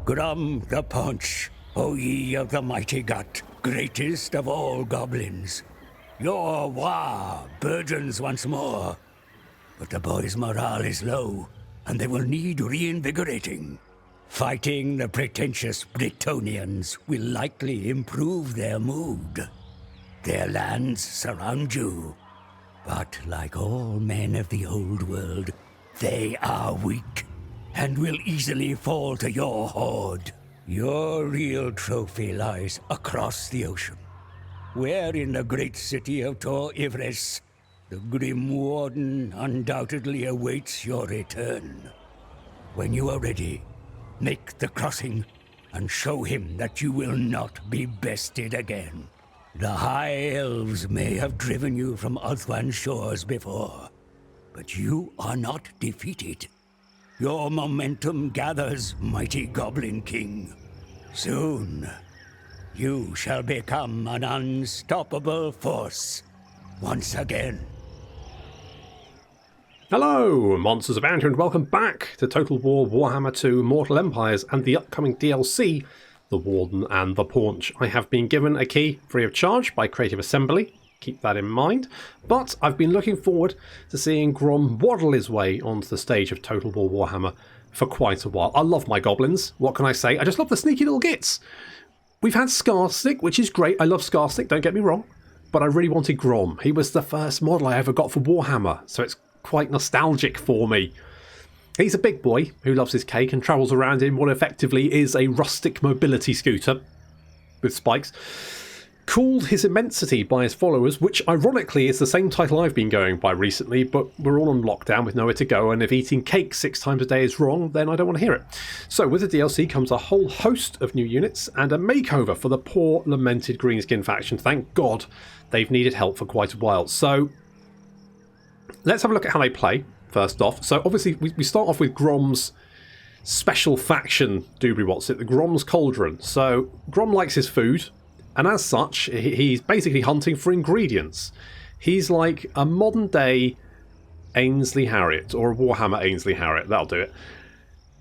Grom the Paunch, O ye of the mighty gut, greatest of all goblins. Your burgeons once more. But the boys' morale is low, and they will need reinvigorating. Fighting the pretentious Bretonians will likely improve their mood. Their lands surround you, but like all men of the old world, they are weak, and will easily fall to your horde. Your real trophy lies across the ocean, where in the great city of Tor Ivres, the grim Warden undoubtedly awaits your return. When you are ready, make the crossing and show him that you will not be bested again. The High Elves may have driven you from Othwan's shores before, but you are not defeated. Your momentum gathers, mighty Goblin King. Soon, you shall become an unstoppable force once again. Hello, MonstersAbound here, and welcome back to Total War Warhammer 2 Mortal Empires and the upcoming DLC, the Warden and the Paunch. I have been given a key free of charge by Creative Assembly, keep that in mind, but I've been looking forward to seeing Grom waddle his way onto the stage of Total War Warhammer for quite a while. I love my goblins, what can I say? I just love the sneaky little gits. We've had Scarsnick, which is great, I love Scarsnick, don't get me wrong, but I really wanted Grom. He was the first model I ever got for Warhammer, so it's quite nostalgic for me. He's a big boy who loves his cake and travels around in what effectively is a rustic mobility scooter with spikes, called his immensity by his followers, which ironically is the same title I've been going by recently, but we're all on lockdown with nowhere to go, and if eating cake 6 times a day is wrong, then I don't want to hear it. So with the DLC comes a whole host of new units and a makeover for the poor lamented Greenskin faction. Thank God they've needed help for quite a while. So let's have a look at how they play, first off. So obviously we start off with Grom's special faction, Doobry What's It, the Grom's Cauldron. So Grom likes his food, and as such, he's basically hunting for ingredients. He's like a modern day Ainsley Harriott, or a Warhammer Ainsley Harriott, that'll do it.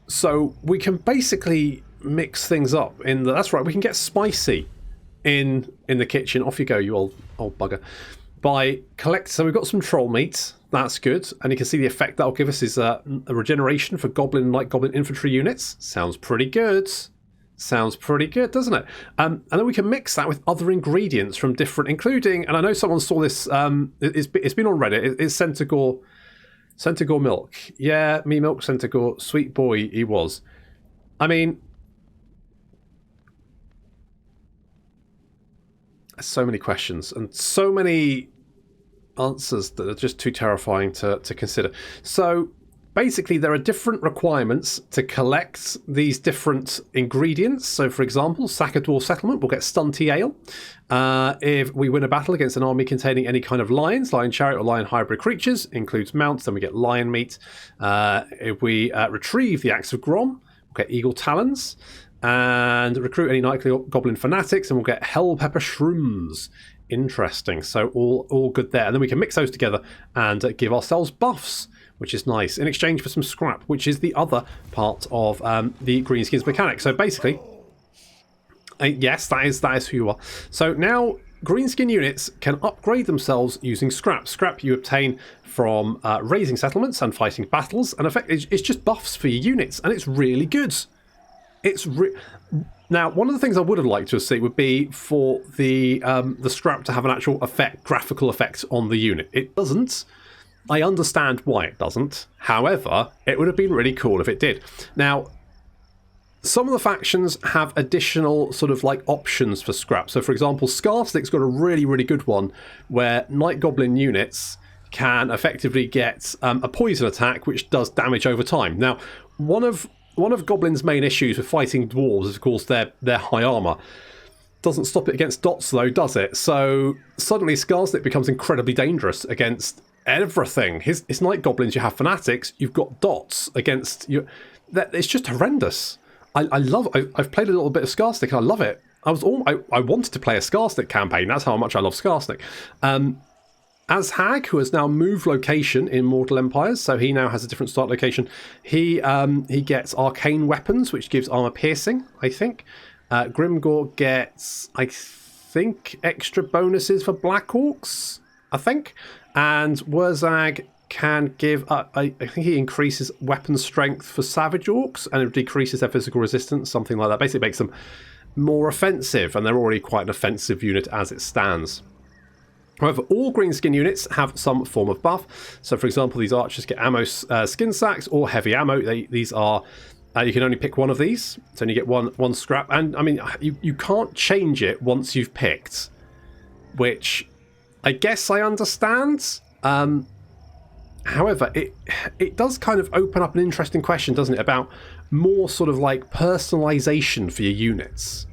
So we can basically mix things up that's right, we can get spicy in the kitchen. Off you go, you old bugger. So we've got some troll meat, that's good, and you can see the effect that'll give us is a regeneration for light goblin infantry units. Sounds pretty good. Sounds pretty good, doesn't it? And then we can mix that with other ingredients from different, including, and I know someone saw this, it's been on Reddit, it's Centigore milk. Yeah, me milk Centigore, sweet boy he was. I mean, so many questions and so many answers that are just too terrifying to consider. So basically there are different requirements to collect these different ingredients. So for example, Sakador Settlement will get Stunty Ale. If we win a battle against an army containing any kind of lions, lion chariot or lion hybrid creatures, includes mounts, then we get lion meat. If we retrieve the Axe of Grom, we'll get eagle talons. And recruit any night goblin fanatics, and we'll get hell pepper shrooms. Interesting. So all good there. And then we can mix those together and give ourselves buffs, which is nice, in exchange for some scrap, which is the other part of the Greenskins mechanic. So basically, yes, that is who you are. So now Greenskin units can upgrade themselves using scrap. Scrap you obtain from raising settlements and fighting battles, and it's just buffs for your units, and it's really good. Now, one of the things I would have liked to see would be for the scrap to have an actual graphical effect on the unit. It doesn't. I understand why it doesn't. However, it would have been really cool if it did. Now, some of the factions have additional sort of like options for scrap. So, for example, Scarsnick's got a really, really good one where Night Goblin units can effectively get a poison attack which does damage over time. Now, one of Goblin's main issues with fighting dwarves is, of course, their high armour. Doesn't stop it against dots, though, does it? So suddenly Scarsnick becomes incredibly dangerous against everything. His Night Goblins, you have fanatics, you've got dots against you. It's just horrendous. I've played a little bit of Scarsnick and I love it. I wanted to play a Scarsnick campaign. That's how much I love Scarsnick. Azhag, who has now moved location in Mortal Empires, so he now has a different start location. He gets arcane weapons, which gives armor piercing, I think. Grimgor gets, I think, extra bonuses for Black Orcs, I think. And Wurzag can give, I think he increases weapon strength for Savage Orcs, and it decreases their physical resistance, something like that. Basically makes them more offensive, and they're already quite an offensive unit as it stands. However, all greenskin units have some form of buff. So, for example, these archers get ammo skin sacks or heavy ammo. These are you can only pick one of these, so you get one scrap. And I mean, you can't change it once you've picked, which I guess I understand. However, it does kind of open up an interesting question, doesn't it, about more sort of like personalization for your units,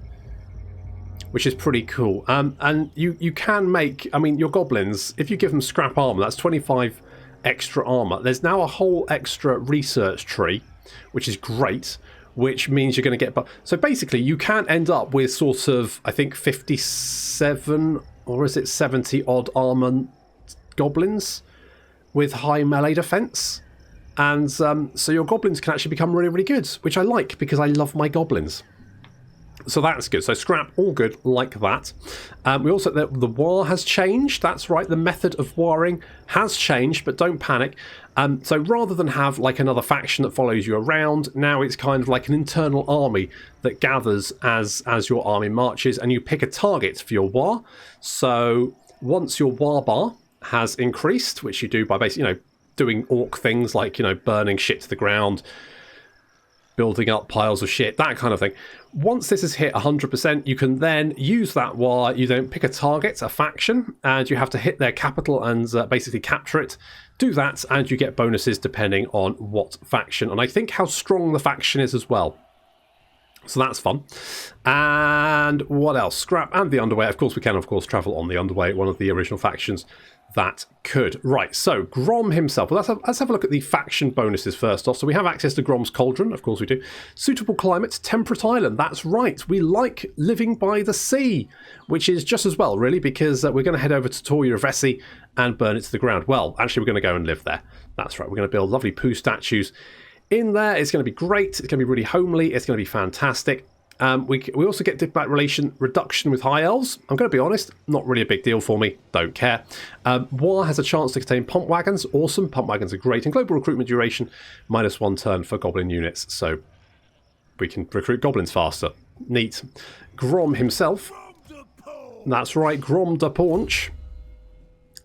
which is pretty cool. And you can make, I mean, your goblins, if you give them scrap armor, that's 25 extra armor. There's now a whole extra research tree, which is great, which means you're going to get... So basically, you can end up with sort of, I think, 57, or is it 70 odd armor goblins with high melee defense. And so your goblins can actually become really, really good, which I like because I love my goblins. So that's good. So scrap, all good like that. We also, the war has changed. That's right. The method of warring has changed, but don't panic. So rather than have like another faction that follows you around, now it's kind of like an internal army that gathers as your army marches, and you pick a target for your war. So once your war bar has increased, which you do by basically, doing orc things like, burning shit to the ground, building up piles of shit, that kind of thing. Once this is hit 100%, you can then use that war. You then pick a target, a faction, and you have to hit their capital and basically capture it. Do that, and you get bonuses depending on what faction, and I think how strong the faction is as well. So that's fun. And what else? Scrap and the Underway. Of course, we can, travel on the Underway, one of the original factions that could. Right, so Grom himself. Well, let's have a look at the faction bonuses first off. So we have access to Grom's Cauldron, of course we do. Suitable climate, temperate island. That's right. We like living by the sea, which is just as well, really, because we're going to head over to Toria Vessi and burn it to the ground. Well, actually, we're going to go and live there. That's right. We're going to build lovely poo statues in there. It's going to be great. It's going to be really homely. It's going to be fantastic. We also get diplomatic relation reduction with high elves. I'm going to be honest, not really a big deal for me. Don't care. War has a chance to contain pump wagons. Awesome. Pump wagons are great. And global recruitment duration, -1 turn for goblin units. So we can recruit goblins faster. Neat. Grom himself. That's right. Grom the Paunch.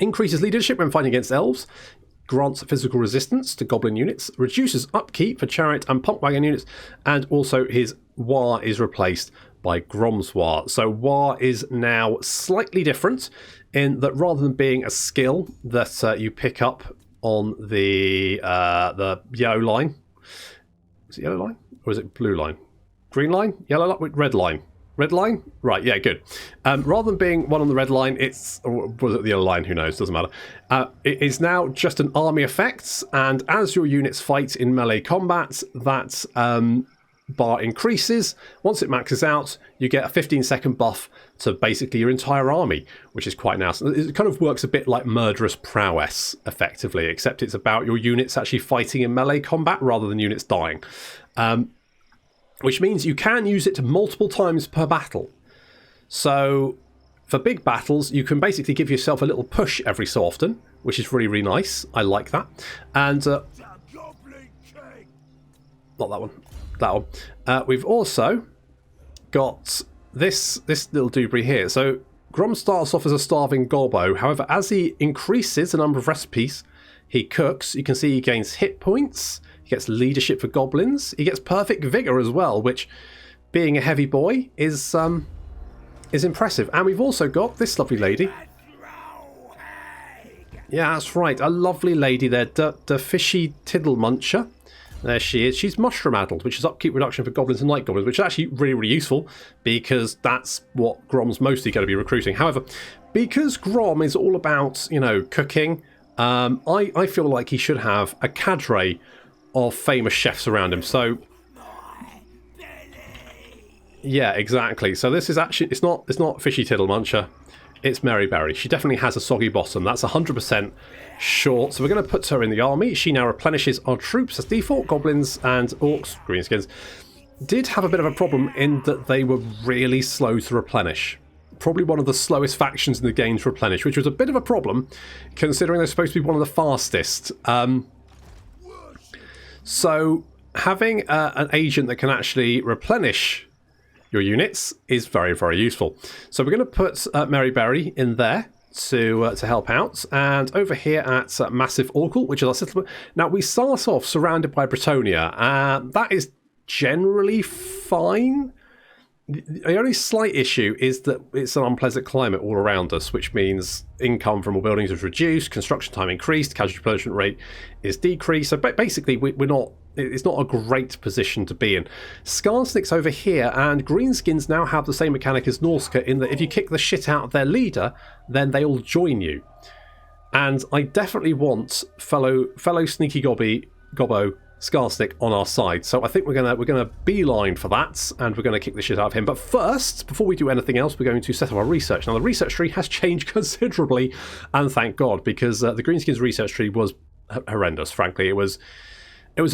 Increases leadership when fighting against elves. Grants physical resistance to goblin units. Reduces upkeep for chariot and pump wagon units. And also his war is replaced by Grom's war. So war is now slightly different in that rather than being a skill that you pick up on the yellow line. Is it yellow line? Or is it blue line? Green line? Yellow line? Red line? Red line? Right, yeah, good. Rather than being one on the red line, or was it the yellow line? Who knows? Doesn't matter. It is now just an army effects, and as your units fight in melee combat, that bar increases. Once it maxes out, you get a 15-second buff to basically your entire army, which is quite nice. It kind of works a bit like murderous prowess, effectively, except it's about your units actually fighting in melee combat rather than units dying. Which means you can use it multiple times per battle. So for big battles, you can basically give yourself a little push every so often, which is really, really nice. I like that. And not that one. That one. We've also got this little doobry here. So Grom starts off as a starving gobbo. However, as he increases the number of recipes he cooks, you can see he gains hit points. He gets leadership for goblins. He gets perfect vigor as well, which, being a heavy boy, is impressive. And we've also got this lovely lady. Yeah, that's right. A lovely lady there, the fishy tiddle muncher. There she is. She's mushroom-addled, which is upkeep reduction for goblins and light goblins, which is actually really, really useful because that's what Grom's mostly going to be recruiting. However, because Grom is all about, cooking, I feel like he should have a cadre of famous chefs around him. So yeah, exactly. So this is actually it's not fishy tiddle muncher. It's Mary Berry. She definitely has a soggy bottom. That's 100% sure. So we're going to put her in the army. She now replenishes our troops as default. Goblins and orcs, greenskins, did have a bit of a problem in that they were really slow to replenish. Probably one of the slowest factions in the game to replenish, which was a bit of a problem considering they're supposed to be one of the fastest. So having an agent that can actually replenish your units is very, very useful. So we're going to put Mary Berry in there to help out. And over here at Massive Oracle, which is our settlement. Now, we start off surrounded by Bretonnia. That is generally fine. The only slight issue is that it's an unpleasant climate all around us, which means income from all buildings is reduced, construction time increased, casualty replenishment rate is decreased. So basically, we're not. It's not a great position to be in. Skarsnik's over here, and Greenskins now have the same mechanic as Norska in that if you kick the shit out of their leader, then they'll join you. And I definitely want fellow sneaky Gobbo Skarsnik on our side. So I think we're gonna beeline for that, and we're gonna kick the shit out of him. But first, before we do anything else, we're going to set up our research. Now the research tree has changed considerably, and thank God, because the Greenskins research tree was horrendous. Frankly, it was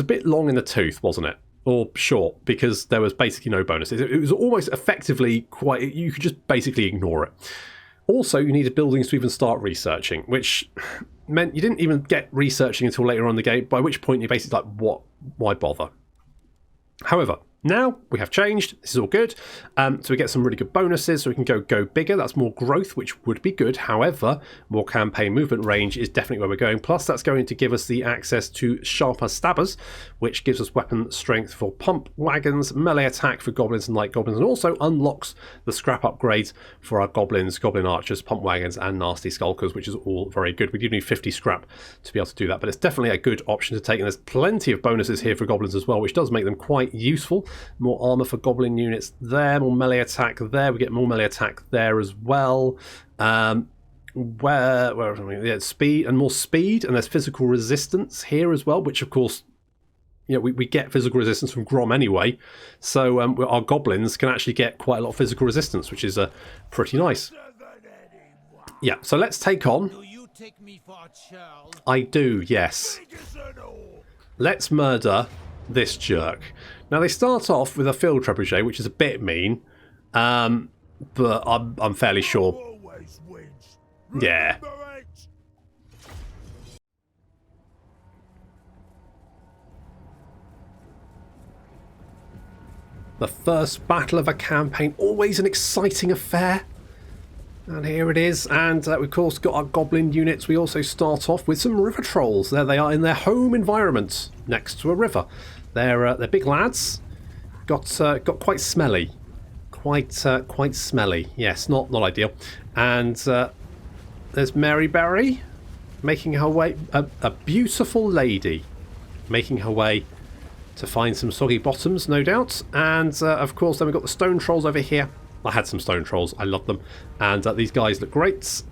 a bit long in the tooth, wasn't it? Or short, because there was basically no bonuses. It was almost effectively quite. You could just basically ignore it. Also, you needed buildings to even start researching, which meant you didn't even get researching until later on in the game, by which point you're basically like, what? Why bother? However, now we have changed. This is all good. So we get some really good bonuses, so we can go bigger. That's more growth, which would be good. However, more campaign movement range is definitely where we're going. Plus, that's going to give us the access to sharper stabbers, which gives us weapon strength for pump wagons, melee attack for goblins and light goblins, and also unlocks the scrap upgrades for our goblins, goblin archers, pump wagons, and nasty skulkers, which is all very good. We do need 50 scrap to be able to do that, but it's definitely a good option to take. And there's plenty of bonuses here for goblins as well, which does make them quite useful. More armor for goblin units there, more melee attack there. We get more melee attack there as well. Where are we? Yeah, speed and more speed, and there's physical resistance here as well, which of course, you know, we get physical resistance from Grom anyway. So our goblins can actually get quite a lot of physical resistance, which is pretty nice. Yeah, so let's take on. Do you take me for a churl? I do, yes. Let's murder this jerk. Now they start off with a field trebuchet, which is a bit mean, but I'm fairly sure. Yeah. The first battle of a campaign, always an exciting affair. And here it is, and we've of course got our goblin units. We also start off with some river trolls. There they are in their home environment next to a river. They're big lads. Got quite smelly, quite smelly. Yes, not ideal. And there's Mary Berry making her way, a beautiful lady making her way to find some soggy bottoms, no doubt. And of course, then we've got the stone trolls over here. I had some stone trolls. I love them, and these guys look great.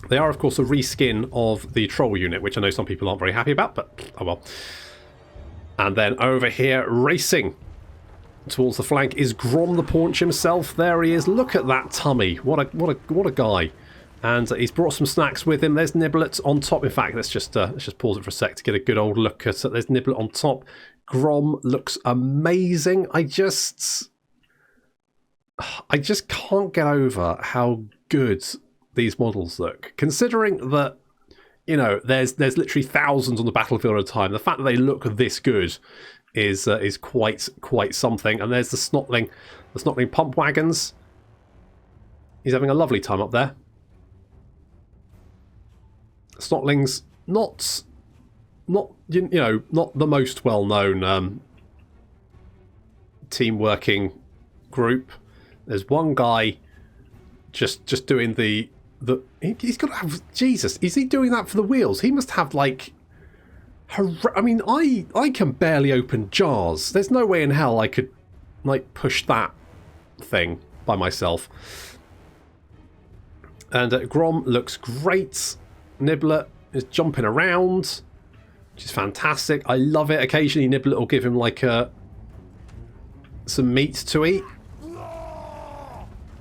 They are, of course, a reskin of the troll unit, which I know some people aren't very happy about, but oh well. And then over here, racing towards the flank, is Grom the Paunch himself. There he is. Look at that tummy. What a guy. And he's brought some snacks with him. There's Niblet on top. In fact, let's just pause it for a sec to get a good old look at it. There's Niblet on top. Grom looks amazing. I just can't get over how good these models look, considering that, you know, there's literally thousands on the battlefield at a time. The fact that they look this good is quite something. And there's the Snotling pump wagons. He's having a lovely time up there. Snotling's not you know, not the most well known team working group. There's one guy just doing the he's got to have, Jesus, is he doing that for the wheels? He must have like, I mean, I can barely open jars. There's no way in hell I could like push that thing by myself. And Grom looks great. Niblet is jumping around, which is fantastic. I love it. Occasionally Niblet will give him like some meat to eat,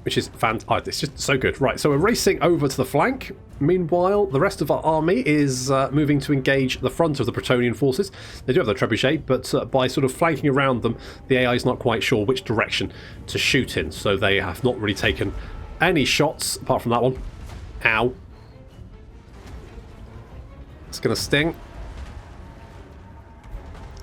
which is fantastic. It's just so good. Right, so we're racing over to the flank. Meanwhile, the rest of our army is moving to engage the front of the Bretonnian forces. They do have their trebuchet, but by sort of flanking around them, the AI is not quite sure which direction to shoot in, so they have not really taken any shots apart from that one. Ow. It's going to sting.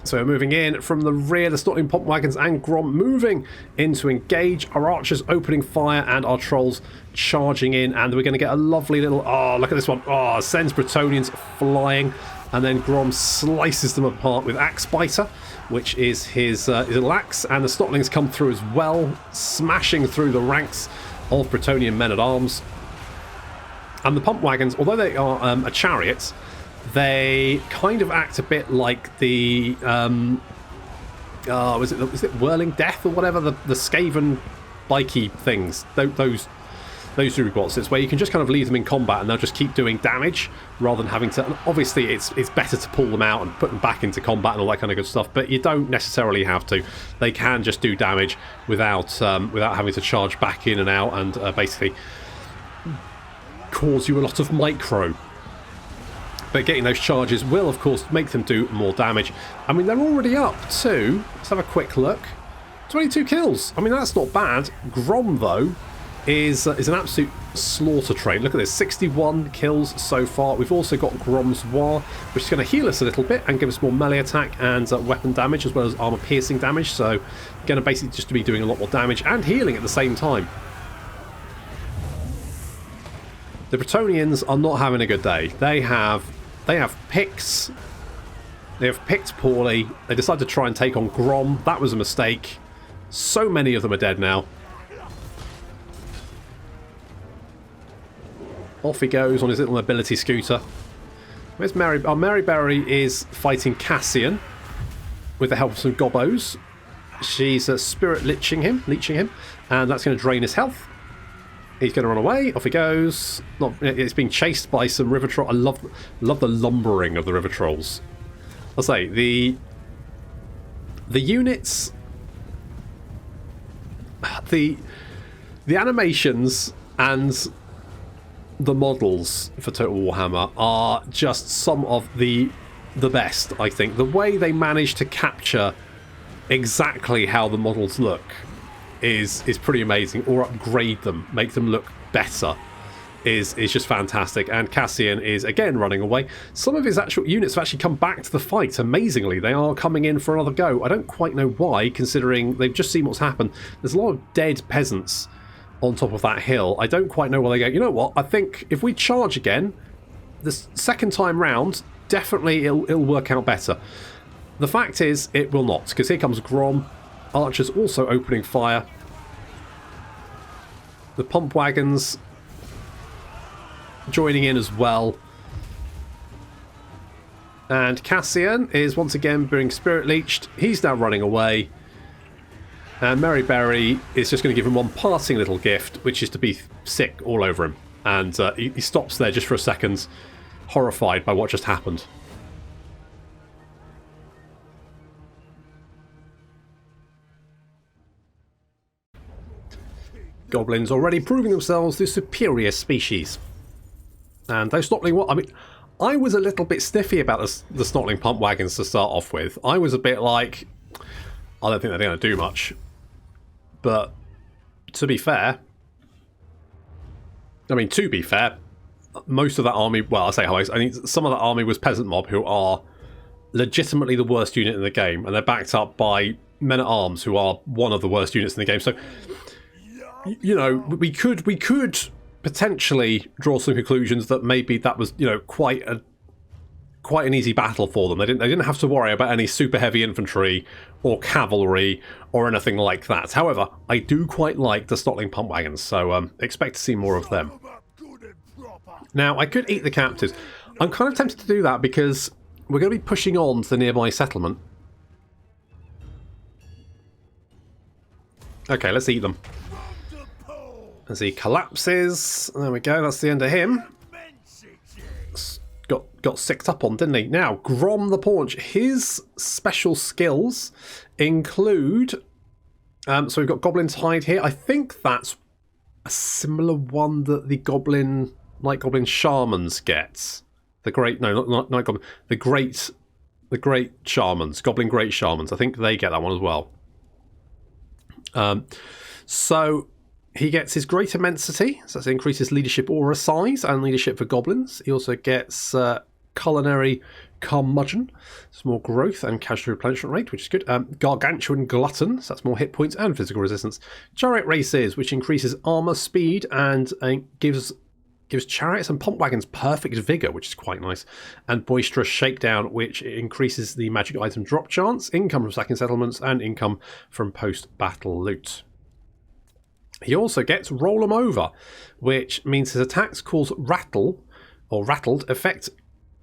So we're moving in from the rear, the Snotling Pomp Wagons and Grom moving in to engage. Our archers opening fire and our trolls charging in. And we're going to get a lovely little... Oh, look at this one. Oh, sends Bretonnians flying. And then Grom slices them apart with Axe Biter, which is his little axe. And the Snotlings come through as well, smashing through the ranks of Bretonnian men-at-arms. And the Pomp Wagons, although they are a chariot... They kind of act a bit like the was it Whirling Death or whatever, the Skaven bikey things. Those robots. It's where you can just kind of leave them in combat and they'll just keep doing damage rather than having to. And obviously, it's better to pull them out and put them back into combat and all that kind of good stuff. But you don't necessarily have to. They can just do damage without having to charge back in and out and basically cause you a lot of micro. But getting those charges will, of course, make them do more damage. I mean, they're already up to... Let's have a quick look. 22 kills. I mean, that's not bad. Grom, though, is an absolute slaughter train. Look at this. 61 kills so far. We've also got Grom's War, which is going to heal us a little bit and give us more melee attack and weapon damage, as well as armor piercing damage. So, going to basically just be doing a lot more damage and healing at the same time. The Bretonnians are not having a good day. They have picks. They have picked poorly. They decided to try and take on Grom. That was a mistake. So many of them are dead now. Off he goes on his little mobility scooter. Where's Mary? Oh, Mary Berry is fighting Cassian with the help of some gobbos. She's spirit leeching him, and that's going to drain his health. He's going to run away. Off he goes. It's being chased by some river trolls. I love the lumbering of the river trolls. I'll say the units, the animations and the models for Total Warhammer are just some of the best. I think the way they manage to capture exactly how the models look is pretty amazing, or upgrade them, make them look better, is just fantastic. And Cassian is again running away. Some of his actual units have actually come back to the fight. Amazingly, they are coming in for another go. I don't quite know why, considering they've just seen what's happened. There's a lot of dead peasants on top of that hill. I don't quite know where they go. You know what? I think if we charge again, the second time round, definitely it'll work out better. The fact is, it will not, because here comes Grom. Archers also opening fire. The Pomp Wagons joining in as well. And Cassian is once again being spirit leeched. He's now running away. And Mary Berry is just going to give him one parting little gift, which is to be sick all over him. And he stops there just for a second, horrified by what just happened. Goblins already proving themselves the superior species. And those Snotling... I mean, I was a little bit sniffy about the Snotling Pump Wagons to start off with. I was a bit like, I don't think they're going to do much. But, to be fair... I mean, to be fair, most of that army... Well, I say how I think some of that army was Peasant Mob, who are legitimately the worst unit in the game. And they're backed up by Men-at-Arms, who are one of the worst units in the game. So... You know, we could potentially draw some conclusions that maybe that was, you know, quite an easy battle for them. They didn't have to worry about any super heavy infantry or cavalry or anything like that. However, I do quite like the Snotling Pump Wagons, so expect to see more of them. Now, I could eat the captives. I'm kind of tempted to do that because we're going to be pushing on to the nearby settlement. Okay, let's eat them. As he collapses. There we go, that's the end of him. Got sicked up on, didn't he? Now, Grom the Paunch. His special skills include... so we've got Goblin's Hide here. I think that's a similar one that the Night Goblin Shamans get. The great, no, not Night Goblin, the great Shamans, Goblin Great Shamans. I think they get that one as well. So he gets his Great Immensity, so that increases leadership aura size and leadership for goblins. He also gets Culinary Curmudgeon, it's more growth and casualty replenishment rate, which is good. Gargantuan Glutton, so that's more hit points and physical resistance. Chariot Races, which increases armor, speed, and gives chariots and pump wagons perfect vigor, which is quite nice. And Boisterous Shakedown, which increases the magic item drop chance, income from sacking settlements, and income from post-battle loot. He also gets Roll 'em Over, which means his attacks cause rattled effect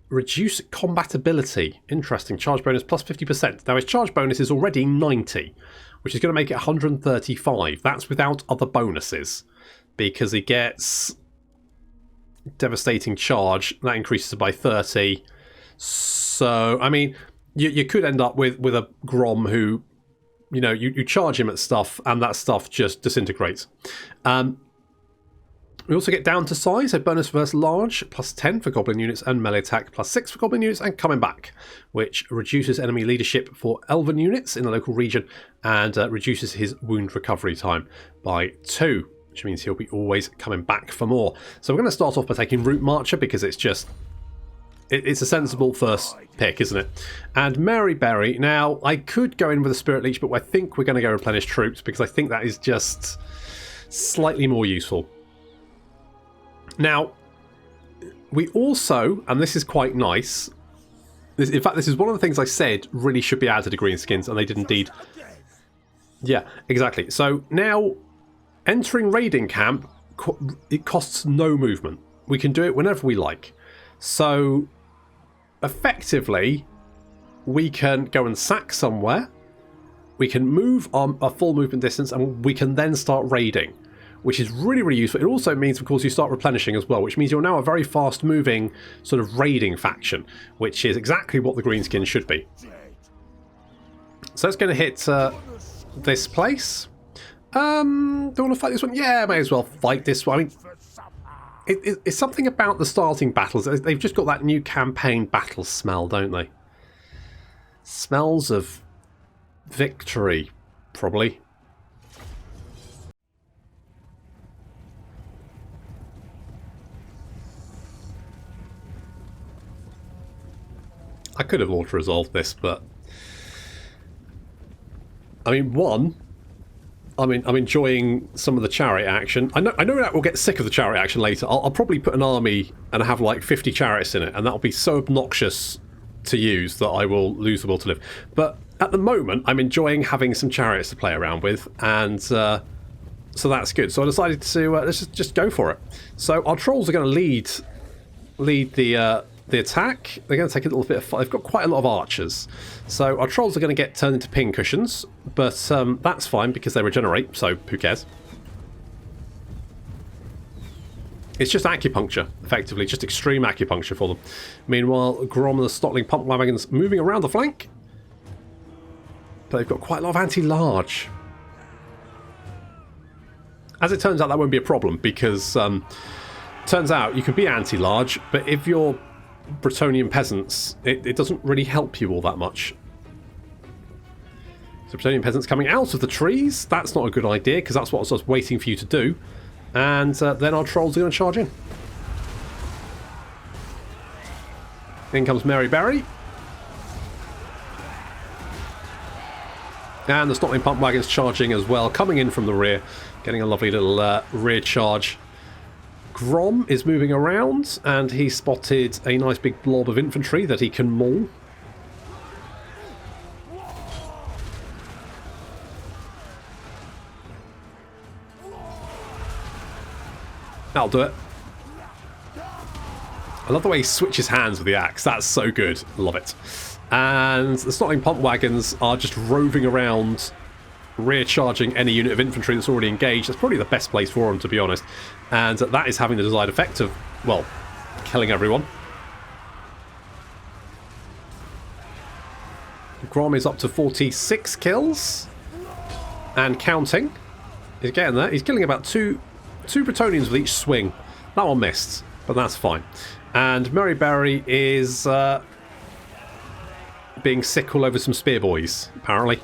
reduce combatability. Interesting. Charge bonus plus 50%. Now his charge bonus is already 90, which is going to make it 135. That's without other bonuses, because he gets Devastating Charge. That increases it by 30. So, I mean, you could end up with a Grom who, you charge him at stuff and that stuff just disintegrates. We also get down to size, a bonus versus large, plus 10 for goblin units, and melee attack, plus 6 for goblin units, and coming back, which reduces enemy leadership for elven units in the local region, and reduces his wound recovery time by 2, which means he'll be always coming back for more. So we're going to start off by taking Root Marcher, because it's just... it's a sensible first pick, isn't it? And Mary Berry. Now, I could go in with a Spirit Leech, but I think we're going to go Replenish Troops, because I think that is just slightly more useful. Now, we also, and this is quite nice, in fact, this is one of the things I said really should be added to Greenskins, and they did indeed. Yeah, exactly. So now, entering Raiding Camp, it costs no movement. We can do it whenever we like. So, effectively, we can go and sack somewhere, we can move on a full movement distance, and we can then start raiding, which is really, really useful. It also means, of course, you start replenishing as well, which means you're now a very fast-moving sort of raiding faction, which is exactly what the Greenskins should be. So it's going to hit this place. Do I want to fight this one? Yeah, I may as well fight this one. I mean, it's something about the starting battles. They've just got that new campaign battle smell, don't they? Smells of victory, probably. I could have auto-resolved this, but... I mean, I'm enjoying some of the chariot action. I know that we'll get sick of the chariot action later. I'll probably put an army and have like 50 chariots in it, and that'll be so obnoxious to use that I will lose the will to live. But at the moment, I'm enjoying having some chariots to play around with, and so that's good. So I decided to let's just go for it. So our trolls are going to lead the attack. They're going to take a little bit of... They've got quite a lot of archers. So our trolls are going to get turned into pincushions, but that's fine because they regenerate, so who cares? It's just acupuncture, effectively, just extreme acupuncture for them. Meanwhile, Grom and the Stotling pump wagons moving around the flank. But they've got quite a lot of anti-large. As it turns out, that won't be a problem, because turns out you can be anti-large, but if you're Bretonnian peasants, it doesn't really help you all that much. So Bretonnian peasants coming out of the trees, that's not a good idea, because that's what I was waiting for you to do. And then our trolls are going to charge in. In comes Mary Berry. And the Stotling pump wagons charging as well, coming in from the rear, getting a lovely little rear charge. Grom is moving around, and he spotted a nice big blob of infantry that he can maul. That'll do it. I love the way he switches hands with the axe. That's so good. Love it. And the Stotling pump wagons are just roving around, rear charging any unit of infantry that's already engaged. That's probably the best place for them, to be honest. And that is having the desired effect of, well, killing everyone. Grom is up to 46 kills. And counting. He's getting there. He's killing about two 2 Bretonians with each swing. That one missed, but that's fine. And Mary Berry is being sick all over some spear boys, apparently.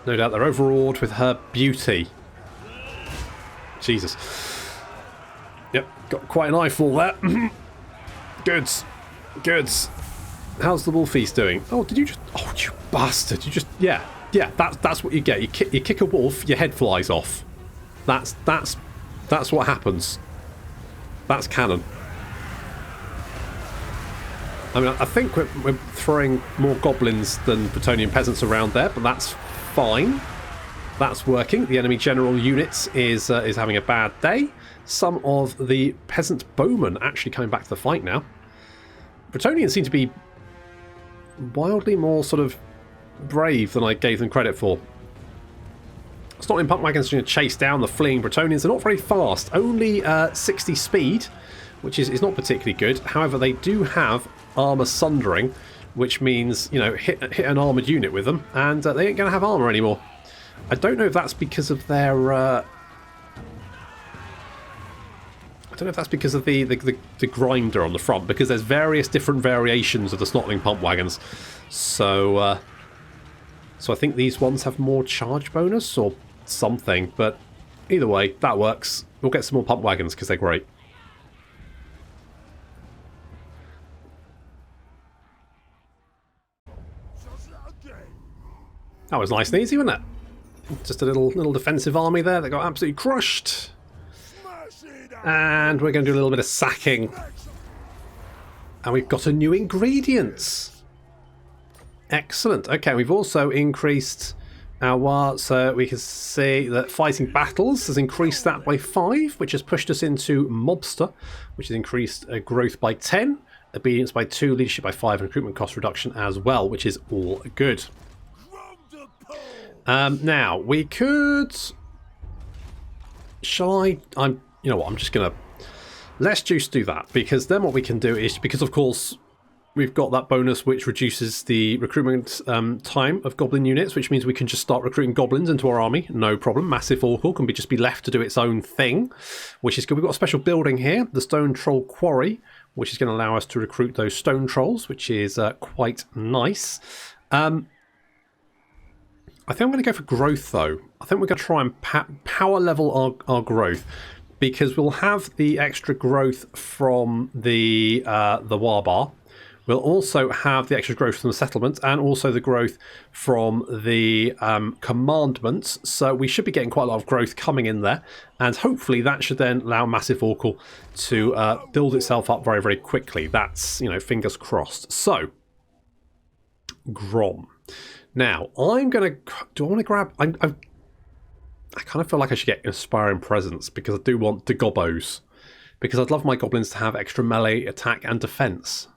No doubt they're overawed with her beauty. Jesus. Yep, got quite an eyeful there. Goods. Goods. How's the Wolfies doing? Oh, did you just... Oh, you bastard. You just... Yeah, that's what you get. You kick a wolf, your head flies off. That's what happens. That's canon. I mean, I think we're throwing more goblins than Bretonnian peasants around there, but that's fine. That's working. The enemy general unit is having a bad day. Some of the peasant bowmen actually coming back to the fight now. Bretonnians seem to be wildly more sort of brave than I gave them credit for. Snotling pump wagons are going to chase down the fleeing Bretonnians. They're not very fast, only 60 speed, which is not particularly good. However, they do have armour sundering, which means, you know, hit an armoured unit with them, and they ain't going to have armour anymore. I don't know if that's because of their... I don't know if that's because of the grinder on the front, because there's various different variations of the Snotling pump wagons. So I think these ones have more charge bonus or something, but either way, that works. We'll get some more pump wagons because they're great. That was nice and easy, wasn't it? Just a little defensive army there that got absolutely crushed. And we're going to do a little bit of sacking. And we've got a new ingredient. Excellent. Okay, we've also increased our... So we can see that fighting battles has increased that by 5, which has pushed us into mobster, which has increased growth by 10, obedience by 2, leadership by 5, and recruitment cost reduction as well, which is all good. Now, we could... Shall I... You know what, I'm just going to... Let's just do that, because then what we can do is... Because, of course, we've got that bonus which reduces the recruitment time of goblin units, which means we can just start recruiting goblins into our army. No problem. Massive Orcal can just be left to do its own thing, which is good. We've got a special building here, the Stone Troll Quarry, which is going to allow us to recruit those stone trolls, which is quite nice. I think I'm going to go for growth, though. I think we're going to try and power level our growth, because we'll have the extra growth from the Warbar. We'll also have the extra growth from the settlement, and also the growth from the commandments. So we should be getting quite a lot of growth coming in there, and hopefully that should then allow Massive Orcal to build itself up very, very quickly. That's, you know, fingers crossed. So, Grom. Now, I'm going to... Do I want to grab... I kind of feel like I should get Inspiring Presence, because I do want the Gobbos. Because I'd love my goblins to have extra melee, attack, and defense.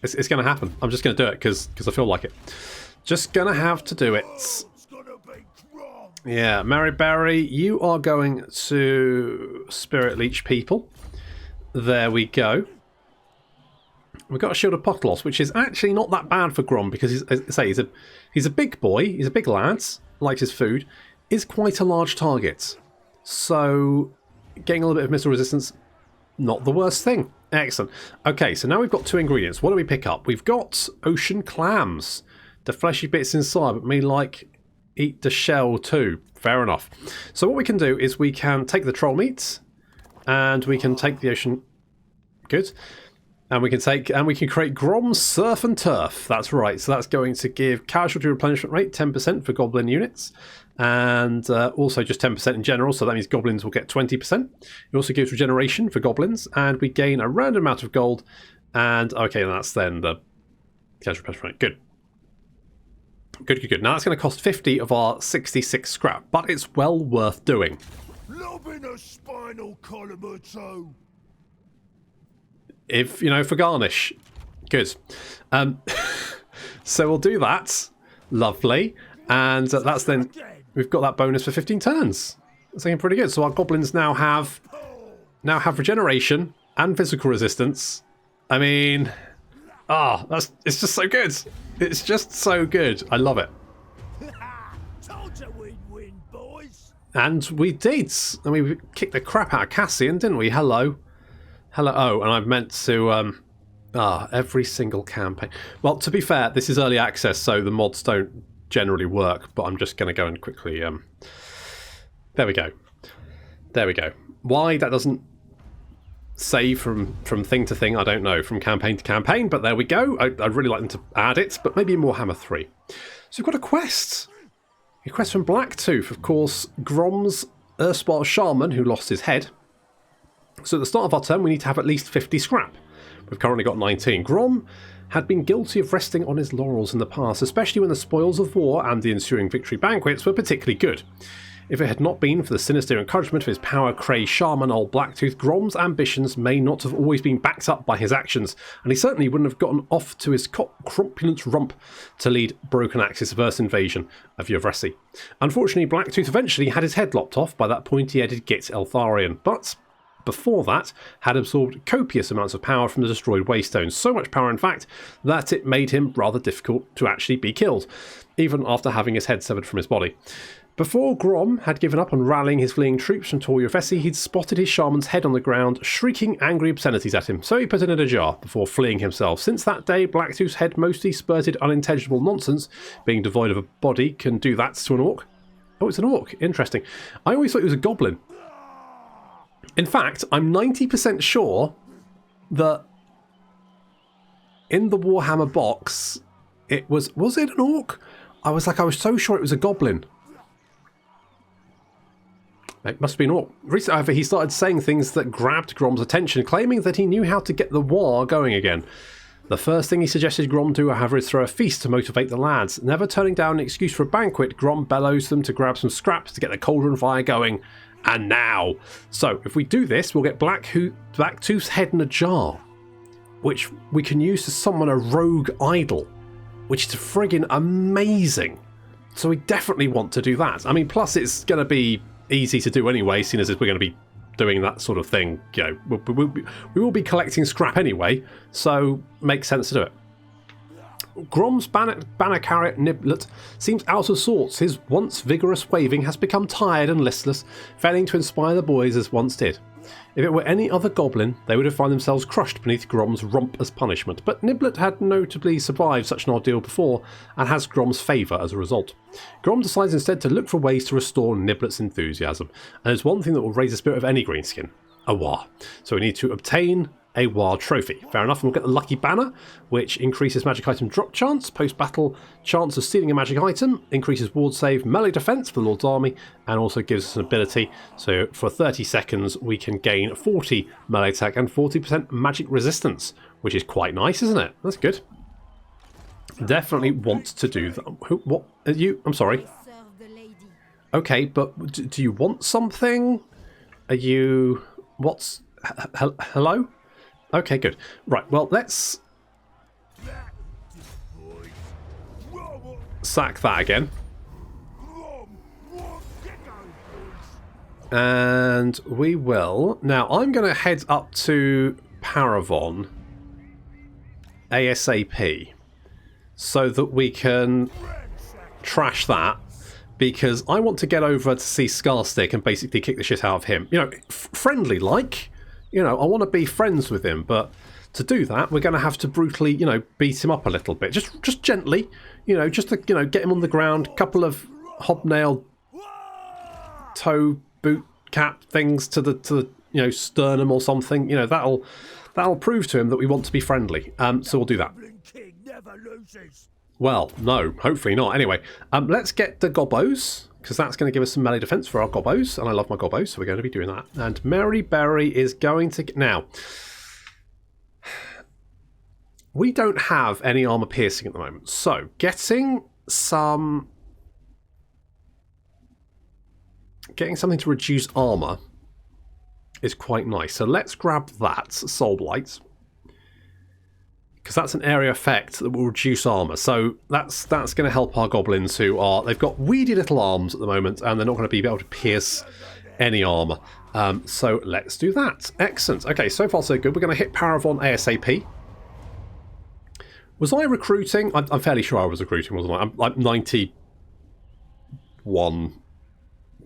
It's going to happen. I'm just going to do it, because I feel like it. Just going to have to do it. Yeah, Mary Barry, you are going to Spirit Leech people. There we go. We've got a Shield of Potlos, which is actually not that bad for Grom, because he's a big boy, he's a big lad, likes his food, is quite a large target. So getting a little bit of missile resistance, not the worst thing. Excellent. Okay, so now we've got 2 ingredients. What do we pick up? We've got ocean clams. The fleshy bits inside, but me like eat the shell too. Fair enough. So what we can do is we can take the troll meat, and we can take the ocean... Good. And we can create Grom's Surf and Turf. That's right. So that's going to give casualty replenishment rate 10% for goblin units, and also just 10% in general. So that means goblins will get 20%. It also gives regeneration for goblins, and we gain a random amount of gold. And okay, that's then the casualty replenishment rate. Good. Good. Now that's going to cost 50 of our 66 scrap, but it's well worth doing. Lobbing a spinal column or two. If, you know, for garnish. Good. So we'll do that. Lovely. And that's then... We've got that bonus for 15 turns. That's looking pretty good. So our goblins now have regeneration and physical resistance. I mean... it's just so good. It's just so good. I love it. Told you we'd win. And we did. I mean, we kicked the crap out of Cassian, didn't we? Hello. Hello. Oh, and I've meant to... every single campaign. Well, to be fair, this is early access, so the mods don't generally work, but I'm just going to go and quickly... There we go. There we go. Why that doesn't save from thing to thing, I don't know, from campaign to campaign, but there we go. I'd really like them to add it, but maybe in Warhammer 3. So we've got a quest. A quest from Blacktooth, of course, Grom's erstwhile shaman who lost his head. So at the start of our turn, we need to have at least 50 scrap. We've currently got 19. Grom had been guilty of resting on his laurels in the past, especially when the spoils of war and the ensuing victory banquets were particularly good. If it had not been for the sinister encouragement of his power-crazed shaman, old Blacktooth, Grom's ambitions may not have always been backed up by his actions, and he certainly wouldn't have gotten off to his corpulent rump to lead Broken Axe's first invasion of Yvresi. Unfortunately, Blacktooth eventually had his head lopped off by that pointy-headed git Eltharion, but before that had absorbed copious amounts of power from the destroyed Waystones, so much power in fact that it made him rather difficult to actually be killed, even after having his head severed from his body. Before Grom had given up on rallying his fleeing troops from Tor Yvresi, he'd spotted his shaman's head on the ground, shrieking angry obscenities at him, so he put it in a jar before fleeing himself. Since that day, Blacktooth's head mostly spurted unintelligible nonsense. Being devoid of a body can do that to an orc. Oh, it's an orc. Interesting. I always thought it was a goblin. In fact, I'm 90% sure that in the Warhammer box, it was it an orc? I was so sure it was a goblin. It must have been orc. Recently, however, he started saying things that grabbed Grom's attention, claiming that he knew how to get the war going again. The first thing he suggested Grom do, however, is throw a feast to motivate the lads. Never turning down an excuse for a banquet, Grom bellows them to grab some scraps to get the cauldron fire going. And now. So, if we do this, we'll get Blacktooth's head in a jar, which we can use to summon a rogue idol, which is friggin' amazing. So we definitely want to do that. I mean, plus it's going to be easy to do anyway, seeing as we're going to be doing that sort of thing. You know, we will be collecting scrap anyway, so makes sense to do it. Grom's banner carrier Niblet seems out of sorts. His once vigorous waving has become tired and listless, failing to inspire the boys as once did. If it were any other goblin, they would have found themselves crushed beneath Grom's rump as punishment, but Niblet had notably survived such an ordeal before, and has Grom's favour as a result. Grom decides instead to look for ways to restore Niblet's enthusiasm, and there's one thing that will raise the spirit of any greenskin: a war. So we need to obtain a war trophy. Fair enough, and we'll get the lucky banner, which increases magic item drop chance, post-battle chance of stealing a magic item, increases ward save, melee defense for the Lord's army, and also gives us an ability. So for 30 seconds we can gain 40 melee attack and 40% magic resistance, which is quite nice, isn't it? That's good. Definitely want to do that. What are you? I'm sorry. Okay, but do you want something? Are you... What's... Hello? Okay, good. Right, well, let's sack that again. And we will... Now, I'm going to head up to Paravon ASAP so that we can trash that, because I want to get over to see Scarstick and basically kick the shit out of him. You know, friendly-like. You know, I want to be friends with him, but to do that, we're going to have to brutally, you know, beat him up a little bit. Just gently, you know, just to, you know, get him on the ground. Couple of hobnail toe boot cap things to the you know, sternum or something. You know, that'll prove to him that we want to be friendly. So we'll do that. Well, no, hopefully not. Anyway, let's get the gobbos, because that's going to give us some melee defense for our gobbos, and I love my gobbos, so we're going to be doing that. And Mary Berry is going to... Now, we don't have any armor piercing at the moment, so getting something to reduce armor is quite nice. So let's grab that, Soul Blight, because that's an area effect that will reduce armor. So that's going to help our goblins who are... They've got weedy little arms at the moment, and they're not going to be able to pierce any armor. So let's do that. Excellent. Okay, so far so good. We're going to hit Paravon ASAP. Was I recruiting? I'm fairly sure I was recruiting, wasn't I? I'm like 91%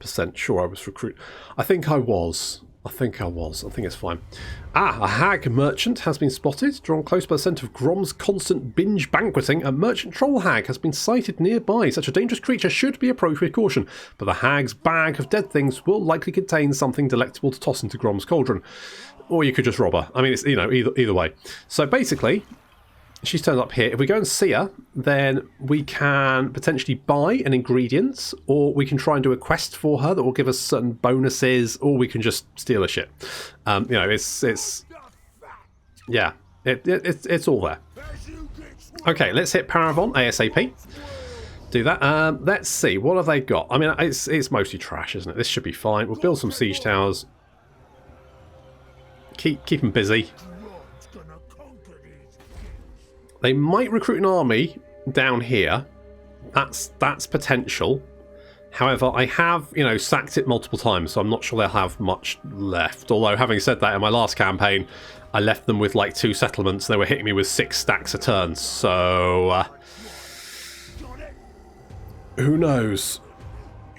100% sure I was recruited. I think I was. I think it's fine. A hag merchant has been spotted. Drawn close by the scent of Grom's constant binge banqueting, a merchant troll hag has been sighted nearby. Such a dangerous creature should be approached with caution, but the hag's bag of dead things will likely contain something delectable to toss into Grom's cauldron. Or you could just rob her. I mean, it's, you know, either way. So basically, she's turned up here. If we go and see her, then we can potentially buy an ingredient, or we can try and do a quest for her that will give us certain bonuses, or we can just steal her shit. You know, it's all there. Okay, let's hit Paravon ASAP. Do that. Let's see, what have they got? I mean, it's mostly trash, isn't it? This should be fine. We'll build some siege towers. Keep them busy. They might recruit an army down here. That's potential. However, I have, you know, sacked it multiple times, so I'm not sure they'll have much left. Although, having said that, in my last campaign, I left them with like 2 settlements. They were hitting me with 6 stacks a turn. So, who knows?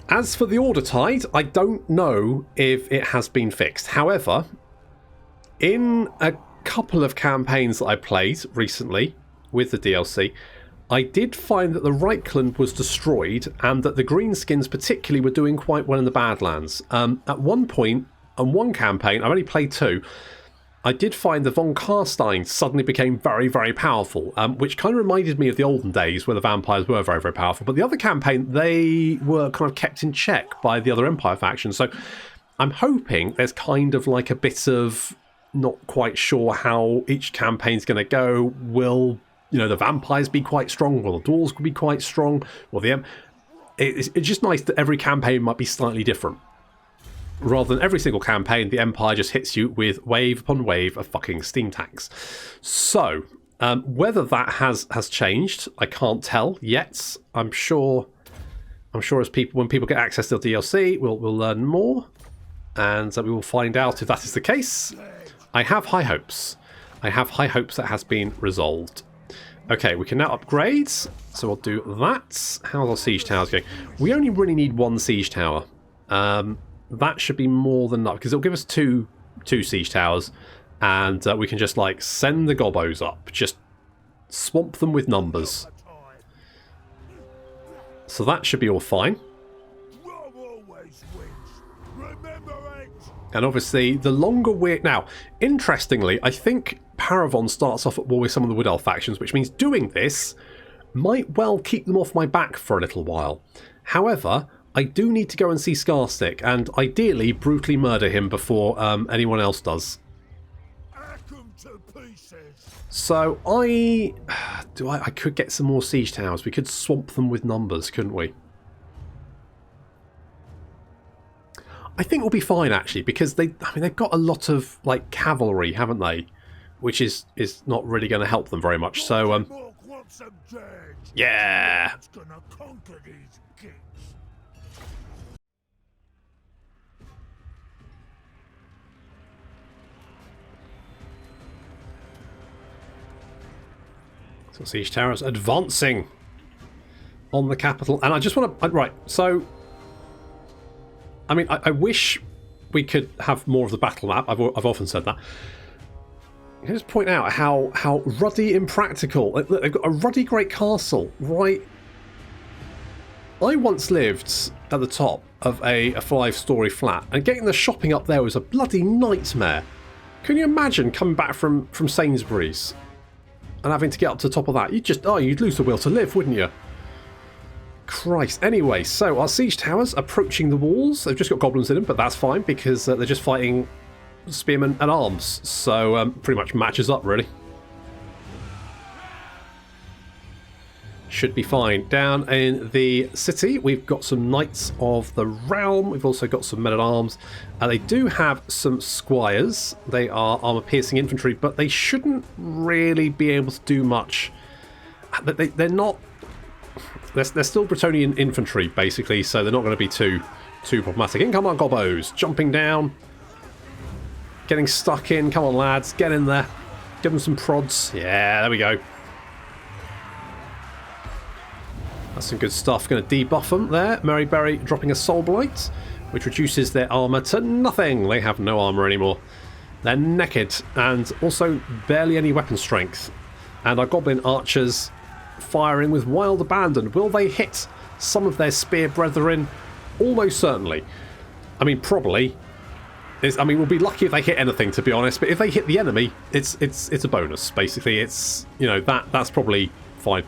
As for the Order Tide, I don't know if it has been fixed. However, in a couple of campaigns that I played recently with the DLC, I did find that the Reichland was destroyed and that the Greenskins particularly were doing quite well in the Badlands. At one point, on one campaign, I've only played 2, I did find the von Karstein suddenly became very, very powerful, which kind of reminded me of the olden days where the vampires were very, very powerful. But the other campaign, they were kind of kept in check by the other Empire factions. So I'm hoping there's kind of like a bit of not quite sure how each campaign's going to go. Will, you know, the vampires be quite strong? Will the dwarves be quite strong? Well, it's just nice that every campaign might be slightly different. Rather than every single campaign, the Empire just hits you with wave upon wave of fucking steam tanks. So, whether that has changed, I can't tell yet. I'm sure as when people get access to the DLC, we'll learn more, and we will find out if that is the case. I have high hopes. I have high hopes that has been resolved. Okay, we can now upgrade, so we'll do that. How's our siege towers going? We only really need 1 siege tower. That should be more than enough, because it'll give us two siege towers, and we can just, like, send the gobbos up. Just swamp them with numbers. So that should be all fine. And obviously, the longer we're... Now, interestingly, I think Paravon starts off at war with some of the Wood Elf factions, which means doing this might well keep them off my back for a little while. However, I do need to go and see Scarstick, and ideally brutally murder him before anyone else does. So I could get some more siege towers. We could swamp them with numbers, couldn't we? I think we'll be fine, actually, because they've got a lot of, like, cavalry, haven't they? Which is not really going to help them very much. So yeah. So siege towers advancing on the capital, and I just want to right. So, I mean, I wish we could have more of the battle map. I've often said that. I just point out how ruddy impractical. They've got a ruddy great castle, right? I once lived at the top of a 5-story flat, and getting the shopping up there was a bloody nightmare. Can you imagine coming back from Sainsbury's and having to get up to the top of that? You'd lose the will to live, wouldn't you? Christ. Anyway, so our siege towers approaching the walls. They've just got goblins in them, but that's fine because they're just fighting spearmen and arms. So pretty much matches up, really. Should be fine. Down in the city, we've got some Knights of the Realm. We've also got some men-at-arms. They do have some squires. They are armor-piercing infantry, but they shouldn't really be able to do much. They're not... They're still Bretonnian infantry, basically, so they're not going to be too problematic. In come our gobbos, jumping down, getting stuck in. Come on, lads, get in there. Give them some prods. Yeah, there we go. That's some good stuff. Going to debuff them there. Maryberry dropping a Soul Blight. which reduces their armour to nothing. They have no armour anymore. They're naked and also barely any weapon strength. And our goblin archers firing with wild abandon. Will they hit some of their spear brethren? Almost certainly. I mean, probably. We'll be lucky if they hit anything, to be honest. But if they hit the enemy, it's a bonus. Basically, it's, you know, that's probably fine.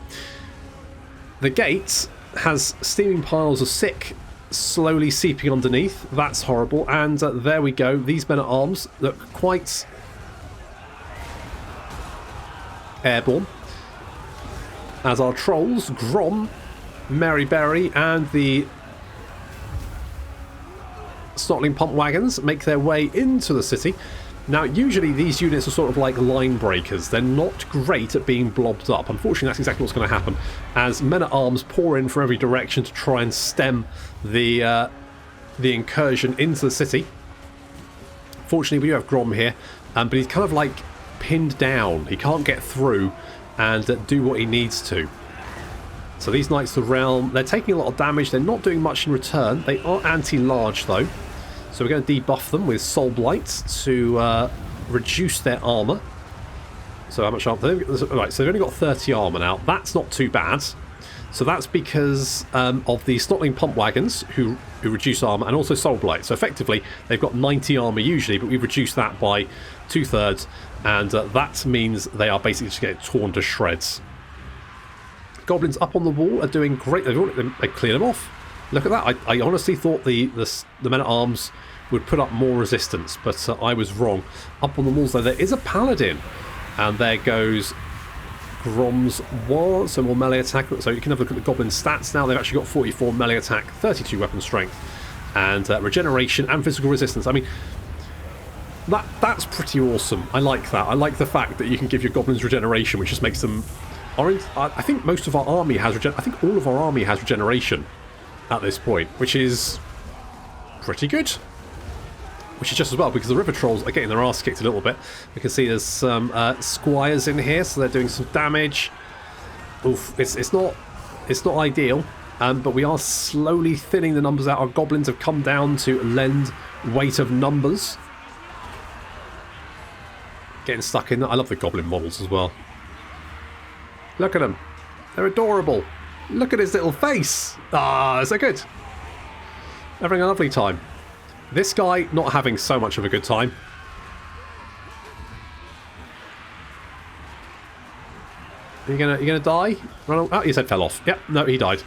The gate has steaming piles of sick slowly seeping underneath. That's horrible. And there we go. These men at arms look quite airborne. As our trolls, Grom, Maryberry, and the Snotling pump wagons make their way into the city. Now, usually these units are sort of like line breakers. They're not great at being blobbed up. Unfortunately, that's exactly what's going to happen as men-at-arms pour in from every direction to try and stem the incursion into the city. Fortunately, we do have Grom here, but he's kind of like pinned down. He can't get through and do what he needs to. So these Knights of the Realm, they're taking a lot of damage. They're not doing much in return. They are anti-large, though. So we're going to debuff them with Soul Blight to reduce their armour. So how much armour? Right, so they've only got 30 armour now. That's not too bad. So that's because of the Snotling pump wagons who reduce armour, and also Soul Blight. So effectively, they've got 90 armour usually, but we've reduced that by 2/3, and that means they are basically just getting torn to shreds. Goblins up on the wall are doing great. They clear them off. Look at that. I honestly thought the men-at-arms would put up more resistance, but I was wrong. Up on the walls, though, there is a paladin. And there goes Grom's War, so more melee attack. So you can have a look at the goblin stats now. They've actually got 44 melee attack, 32 weapon strength, and regeneration and physical resistance. I mean, that's pretty awesome. I like that. I like the fact that you can give your goblins regeneration, which just makes them... I think most of our army has I think all of our army has regeneration at this point, which is pretty good. Which is just as well, because the river trolls are getting their arse kicked a little bit. We can see there's some squires in here, so they're doing some damage. Oof, it's not ideal, but we are slowly thinning the numbers out. Our goblins have come down to lend weight of numbers. Getting stuck in. I love the goblin models as well. Look at them. They're adorable. Look at his little face. Ah, so good. Having a lovely time. This guy not having so much of a good time. Are you gonna die? Oh, his head fell off. Yep, no, he died.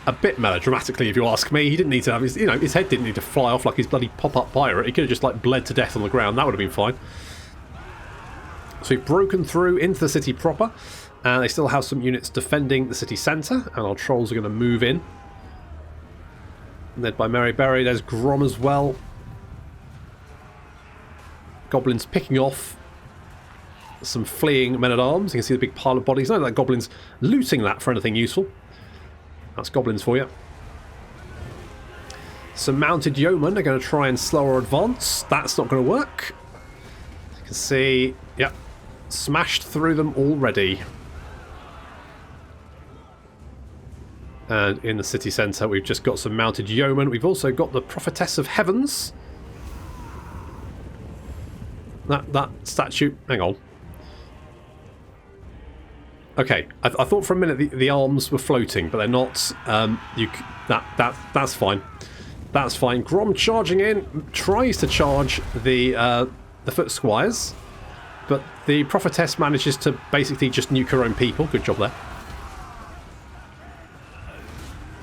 A bit melodramatically, if you ask me. He didn't need to have his, his head didn't need to fly off like his bloody pop-up pirate. He could have just like bled to death on the ground. That would have been fine. So we've broken through into the city proper. And they still have some units defending the city centre, and our trolls are going to move in. Led by Maryberry, there's Grom as well. Goblins picking off some fleeing men-at-arms. You can see the big pile of bodies. No, that goblins looting that for anything useful. That's goblins for you. Some mounted yeomen are going to try and slow our advance. That's not going to work. You can see, yep, smashed through them already. And in the city centre, we've just got some mounted yeomen. We've also got the Prophetess of Heavens. That statue... Hang on. Okay, I thought for a minute the arms were floating, but they're not. That's fine. That's fine. Grom charging in, tries to charge the foot squires, but the Prophetess manages to basically just nuke her own people. Good job there.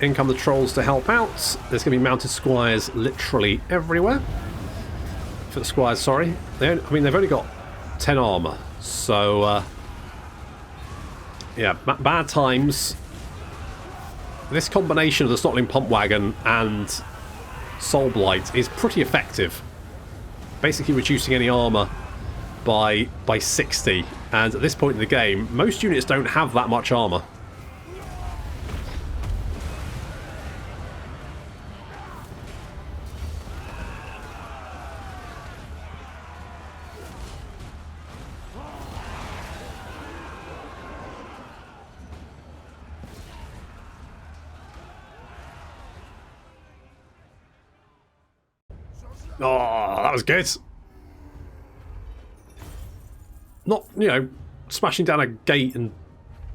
In come the trolls to help out. There's going to be mounted squires literally everywhere. For the squires, sorry. They've only got 10 armour. So, yeah, bad times. This combination of the Snotling Pump Wagon and Soul Blight is pretty effective. Basically reducing any armour by 60. And at this point in the game, most units don't have that much armour. Oh, that was good. Not, you know, smashing down a gate and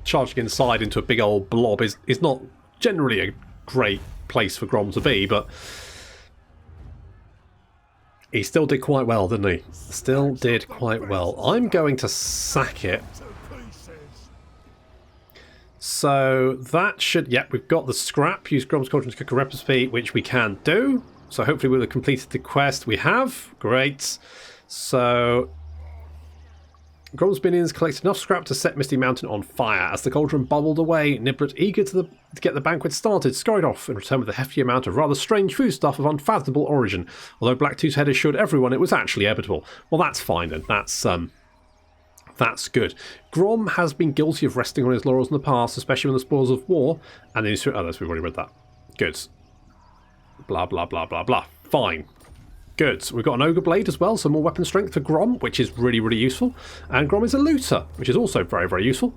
charging inside into a big old blob is not generally a great place for Grom to be, but he still did quite well, didn't he? Still did quite well. I'm going to sack it. So that should... Yep, we've got the scrap. Use Grom's Cauldron to cook a recipe, which we can do. So hopefully we'll have completed the quest. We have. Great. So... Grom's minions collected enough scrap to set Misty Mountain on fire. As the cauldron bubbled away, Niblet, eager to get the banquet started, scurried off and returned with a hefty amount of rather strange foodstuff of unfathomable origin. Although Blacktooth's head assured everyone it was actually edible. Well, that's fine then. That's good. Grom has been guilty of resting on his laurels in the past, especially when the spoils of war. And then others, we've already read that. Good. Blah, blah, blah, blah, blah. Fine. Good. We've got an Ogre Blade as well, so more weapon strength for Grom, which is really, really useful. And Grom is a looter, which is also very, very useful.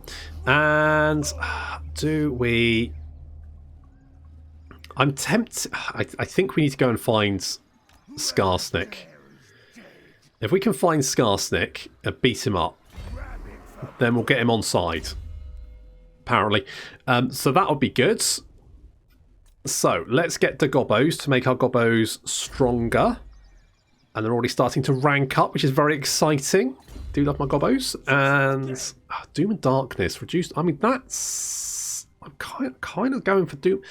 And do we... I'm tempted... I think we need to go and find Skarsnik. If we can find Skarsnik and beat him up, then we'll get him on side. Apparently. So that'll be good. So let's get the Gobbos to make our Gobbos stronger. And they're already starting to rank up, which is very exciting. Do love my Gobbos. And Doom and Darkness reduced. I mean, that's... I'm kind of going for Doom.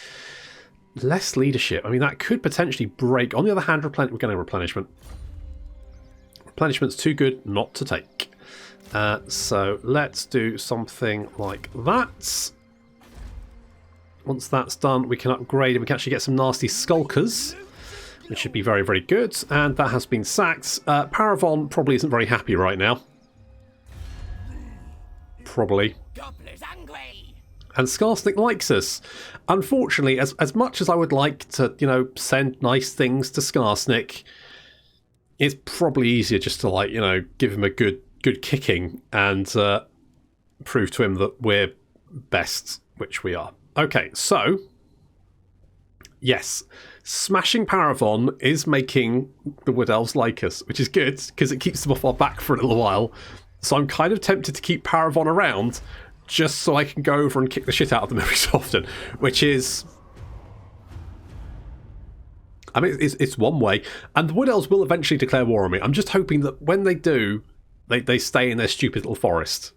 Less leadership. I mean, that could potentially break. On the other hand, we're getting replenishment. Replenishment's too good not to take. So let's do something like that. Once that's done, we can upgrade and we can actually get some nasty skulkers, which should be very, very good. And that has been sacked. Paravon probably isn't very happy right now. Probably. And Skarsnik likes us. Unfortunately, as much as I would like to, you know, send nice things to Skarsnik, it's probably easier just to, like, you know, give him a good kicking and prove to him that we're best, which we are. Okay, so yes, smashing Paravon is making the Wood Elves like us, which is good because it keeps them off our back for a little while. So I'm kind of tempted to keep Paravon around just so I can go over and kick the shit out of them every so often, which is... I mean, it's one way. And the Wood Elves will eventually declare war on me. I'm just hoping that when they do, they stay in their stupid little forest.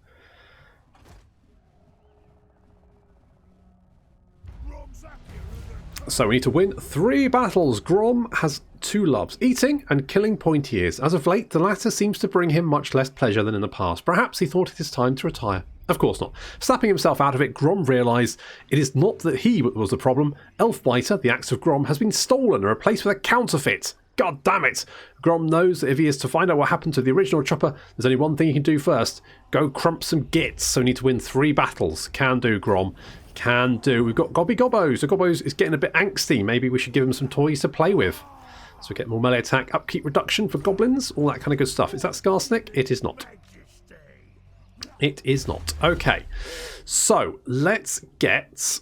So we need to win 3 battles. Grom has 2 loves, eating and killing pointy ears. As of late, the latter seems to bring him much less pleasure than in the past. Perhaps he thought it is time to retire. Of course not. Snapping himself out of it, Grom realised it is not that he was the problem. Elfbiter, the axe of Grom, has been stolen and replaced with a counterfeit. God damn it! Grom knows that if he is to find out what happened to the original chopper, there's only one thing he can do first. Go crump some gits. So we need to win 3 battles. Can do, Grom. Can do. We've got Gobbos. So Gobbos is getting a bit angsty. Maybe we should give him some toys to play with. So we get more melee attack, upkeep reduction for goblins, all that kind of good stuff. Is that Skarsnik? It is not. It is not. Okay. So let's get...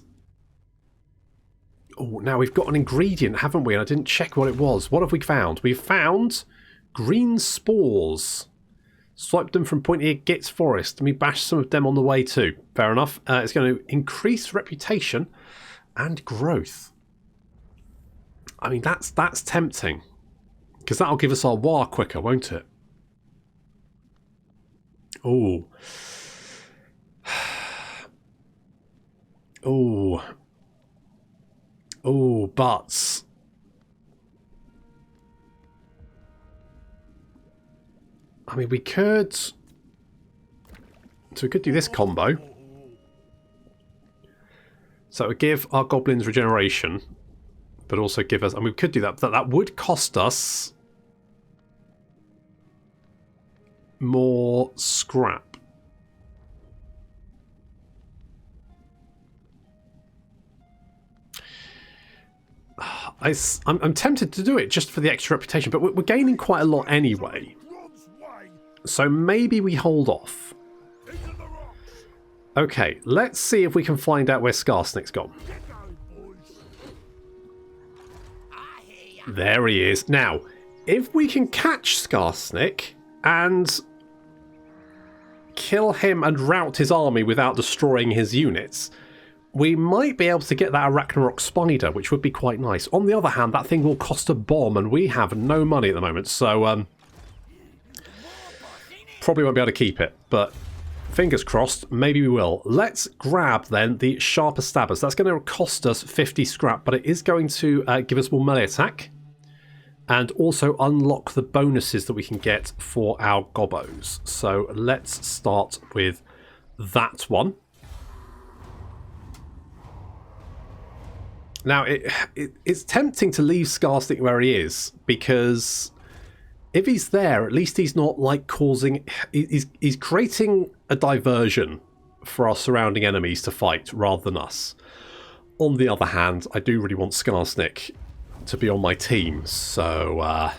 Oh, now we've got an ingredient, haven't we? And I didn't check what it was. What have we found? We've found green spores. Swiped them from Pointy Ear Git's forest. And we bashed some of them on the way too. Fair enough. It's going to increase reputation and growth. I mean, that's tempting. Because that'll give us our war quicker, won't it? Oh. Oh. Oh, but... I mean, we could... So we could do this combo. So it would give our goblins regeneration, but also give us... And we could do that, but that would cost us more scrap. I'm tempted to do it just for the extra reputation, but we're gaining quite a lot anyway. So maybe we hold off. Okay, let's see if we can find out where Skarsnik's gone. There he is. Now, if we can catch Skarsnik and kill him and rout his army without destroying his units, we might be able to get that Arachnarok spider, which would be quite nice. On the other hand, that thing will cost a bomb, and we have no money at the moment, so probably won't be able to keep it, but fingers crossed, maybe we will. Let's grab, then, the Sharper Stabbers. That's going to cost us 50 scrap, but it is going to give us more melee attack, and also unlock the bonuses that we can get for our gobbos. So let's start with that one. Now, it's tempting to leave Skarsnik where he is, because if he's there, at least he's not like causing... He's creating a diversion for our surrounding enemies to fight rather than us. On the other hand, I do really want Skarsnik to be on my team, so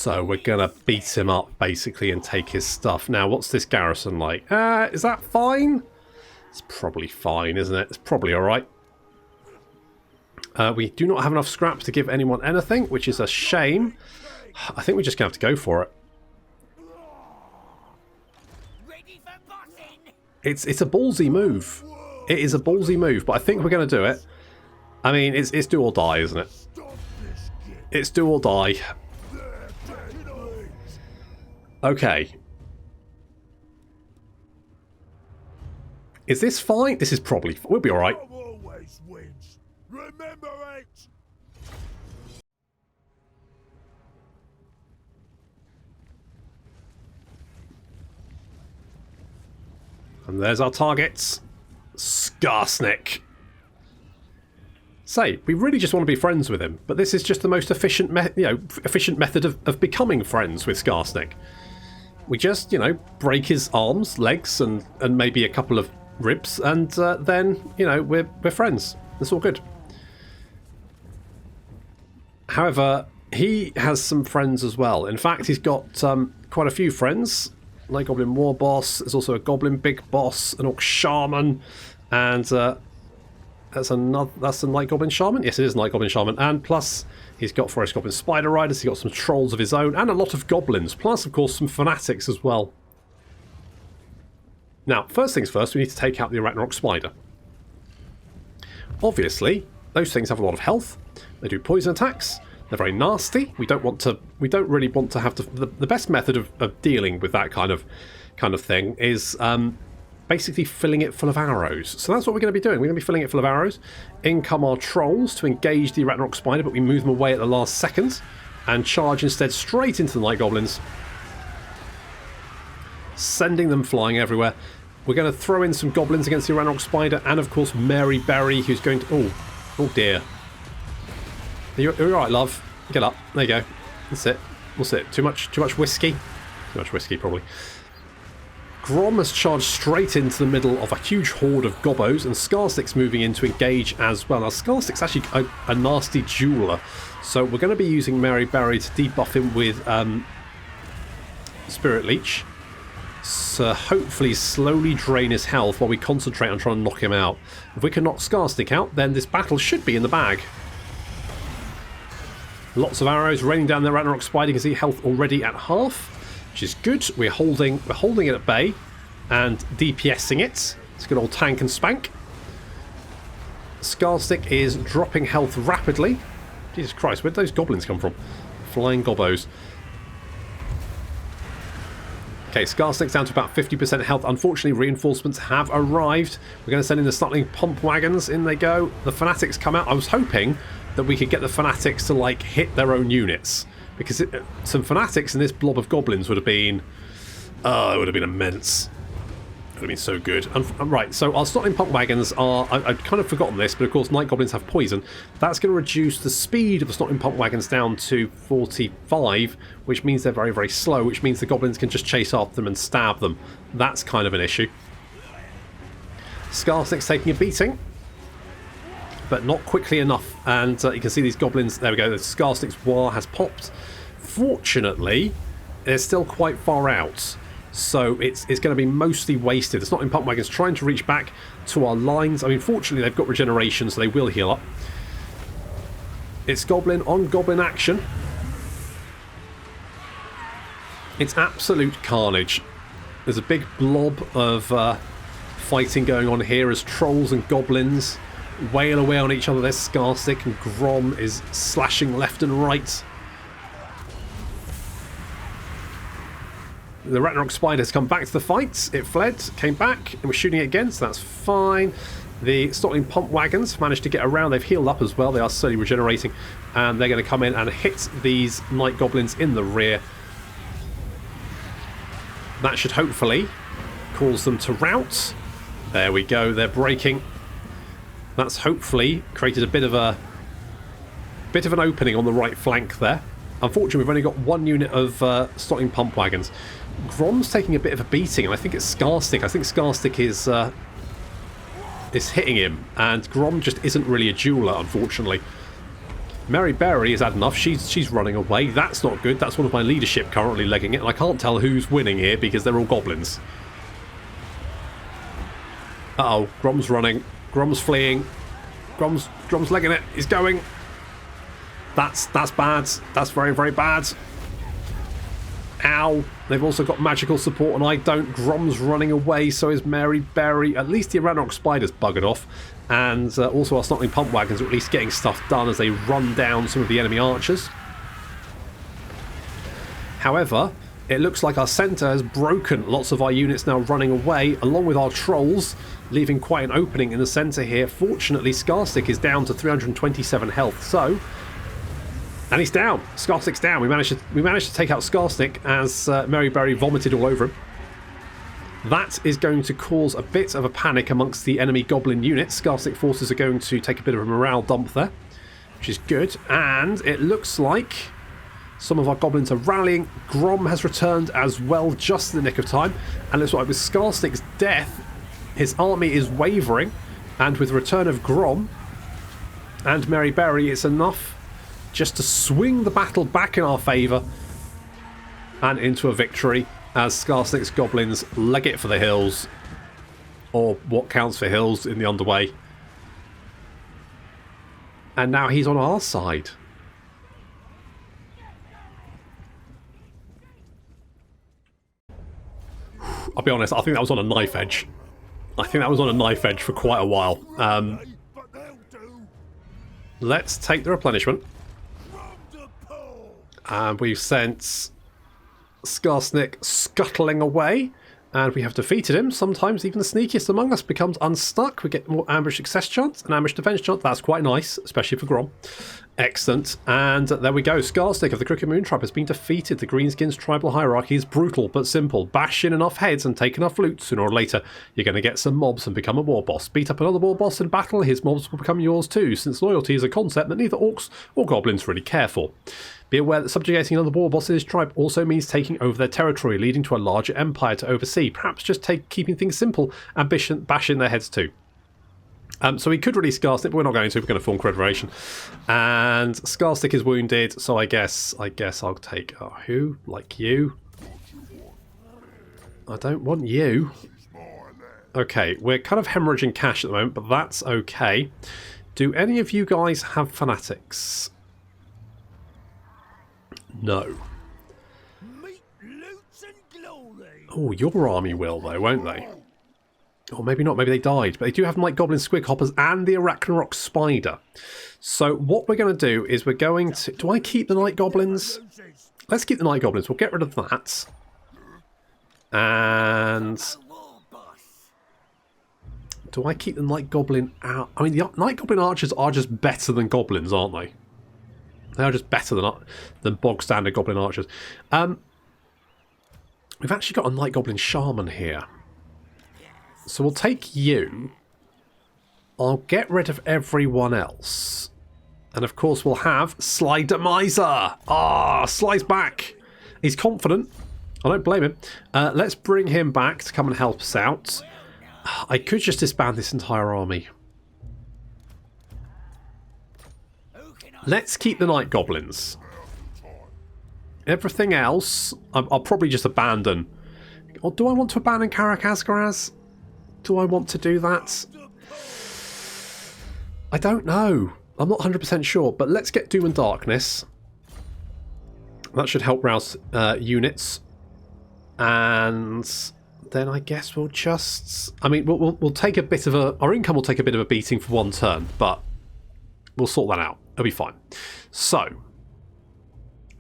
we're gonna beat him up basically and take his stuff. Now, what's this garrison like? Is that fine? It's probably fine, isn't it? It's probably all right. We do not have enough scrap to give anyone anything, which is a shame. I think we're just gonna have to go for it. It's a ballsy move. It is a ballsy move, but I think we're gonna do it. I mean, it's do or die, isn't it? It's do or die. Okay. Is this fine? This is probably... We'll be alright. Remember it! And there's our targets. Skarsnik. Say, we really just want to be friends with him, but this is just the most efficient, efficient method of becoming friends with Skarsnik. We just, break his arms, legs, and maybe a couple of ribs, and then, we're friends. It's all good. However, he has some friends as well. In fact, he's got quite a few friends. Night Goblin War Boss. There's also a Goblin Big Boss, an Orc Shaman, and that's a Night Goblin Shaman. Yes, it is a Night Goblin Shaman. And plus, he's got Forest Goblin Spider Riders. He's got some Trolls of his own, and a lot of Goblins. Plus, of course, some Fanatics as well. Now, first things first, we need to take out the Arachnarok Spider. Obviously, those things have a lot of health. They do poison attacks. They're very nasty. We don't really want to have to... The best method of dealing with that kind of thing is basically filling it full of arrows. So that's what we're going to be doing. We're going to be filling it full of arrows. In come our Trolls to engage the Arachnarok Spider, but we move them away at the last second and charge instead straight into the Night Goblins, sending them flying everywhere. We're going to throw in some Goblins against the Arachnarok Spider, and of course Mary Berry, who's going to... Oh dear. You're alright, love. Get up. There you go. That's it. What's it? Too much whiskey? Too much whiskey, probably. Grom has charged straight into the middle of a huge horde of gobbos, and Skarsnik's moving in to engage as well. Now, Skarsnik's actually a nasty jeweler, so we're going to be using Mary Berry to debuff him with Spirit Leech. So hopefully slowly drain his health while we concentrate on trying to knock him out. If we can knock Skarsnik out, then this battle should be in the bag. Lots of arrows raining down the Arachnarok Spider. You can see health already at half, which is good. We're holding it at bay and DPSing it. It's a good old tank and spank. Skarsnik is dropping health rapidly. Jesus Christ, where'd those goblins come from? Flying gobbos. Okay, Skarsnik's down to about 50% health. Unfortunately, reinforcements have arrived. We're going to send in the Snuttling Pump Wagons. In they go. The Fanatics come out. I was hoping that we could get the Fanatics to, hit their own units. Because some Fanatics in this blob of Goblins would have been... it would have been immense. It would have been so good. Right, so our Snuttling Pump Wagons are... I'd kind of forgotten this, but of course Night Goblins have poison. That's going to reduce the speed of the Snuttling Pump Wagons down to 45, which means they're very, very slow, which means the Goblins can just chase after them and stab them. That's kind of an issue. Skarsnik's taking a beating, but not quickly enough, and you can see these Goblins... There we go, the Skarsnik's War has popped. Fortunately, they're still quite far out, so it's going to be mostly wasted. It's not in Pump Wagons trying to reach back to our lines. I mean, fortunately, they've got regeneration, so they will heal up. It's Goblin on Goblin action. It's absolute carnage. There's a big blob of fighting going on here as trolls and goblins wail away on each other. There's Scarstick, and Grom is slashing left and right. The Ragnarok Spider has come back to the fight. It fled, came back, and we're shooting it again, so that's fine. The Stockling Pump Wagons managed to get around. They've healed up as well. They are slowly regenerating, and they're going to come in and hit these Night Goblins in the rear. That should hopefully cause them to rout. There we go. They're breaking. That's hopefully created a bit of an opening on the right flank there. Unfortunately, we've only got one unit of Stockling Pump Wagons. Grom's taking a bit of a beating, and I think it's Scarstick. I think Scarstick is hitting him, and Grom just isn't really a dueler, unfortunately. Mary Berry has had enough. She's running away. That's not good. That's one of my leadership currently legging it, and I can't tell who's winning here because they're all goblins. Uh-oh, Grom's running. Grom's fleeing. Grom's legging it. He's going. That's bad. That's very, very bad. Ow. They've also got magical support, and I don't. Grom's running away, so is Mary Berry. At least the Ragnarok Spider's buggered off. And also our Stockling Pump Wagons are at least getting stuff done as they run down some of the enemy archers. However, it looks like our centre has broken. Lots of our units now running away, along with our trolls, leaving quite an opening in the centre here. Fortunately, Scarstick is down to 327 health, so... And he's down. Scarstick's down. We managed to take out Scarstick as Mary Berry vomited all over him. That is going to cause a bit of a panic amongst the enemy goblin units. Scarstick forces are going to take a bit of a morale dump there, which is good. And it looks like some of our goblins are rallying. Grom has returned as well, just in the nick of time. And it looks like with Scarstick's death, his army is wavering. And with the return of Grom and Mary Berry, it's enough just to swing the battle back in our favour and into a victory as Scarstick's goblins leg it for the hills, or what counts for hills in the underway. And now he's on our side. I'll be honest, I think that was on a knife edge. I think that was on a knife edge for quite a while. Let's take the replenishment. And we've sent Scarstick scuttling away, and we have defeated him. Sometimes even the sneakiest among us becomes unstuck. We get more ambush success chance and ambush defense chance. That's quite nice, especially for Grom. Excellent. And there we go. Scarstick of the Crooked Moon Tribe has been defeated. The Greenskins tribal hierarchy is brutal but simple. Bash in enough heads and take enough loot. Sooner or later, you're going to get some mobs and become a war boss. Beat up another war boss in battle, his mobs will become yours too, since loyalty is a concept that neither orcs or goblins really care for. Be aware that subjugating another war boss in his tribe also means taking over their territory, leading to a larger empire to oversee. Perhaps just keeping things simple and bash in their heads too. So we could release Scarstick, but we're not going to. We're going to form Confederation. And Scarstick is wounded, so I guess I'll take who? Like you? I don't want you. Okay, we're kind of hemorrhaging cash at the moment, but that's okay. Do any of you guys have fanatics? No. Oh, your army will, though, won't they? Or maybe not, maybe they died. But they do have Night Goblin Squig Hoppers and the Ragnarok Spider. So what we're going to do is we're going to... Do I keep the Night Goblins? Let's keep the Night Goblins. We'll get rid of that. And... Do I keep the Night Goblin out? I mean, the Night Goblin Archers are just better than Goblins, aren't they? They are just better than bog standard Goblin Archers. We've actually got a Night Goblin Shaman here. So we'll take you. I'll get rid of everyone else. And of course we'll have Sly Demiser. Sly's back. He's confident. I don't blame him. Let's bring him back to come and help us out. I could just disband this entire army. Let's keep the Night Goblins. Everything else, I'll probably just abandon. Or do I want to abandon Karak-Azgaraz? Do I want to do that? I don't know. I'm not 100% sure, but let's get Doom and Darkness. That should help rouse units. And then I guess we'll just... I mean, we'll take a bit of a... Our income will take a bit of a beating for one turn, but we'll sort that out. It'll be fine. So,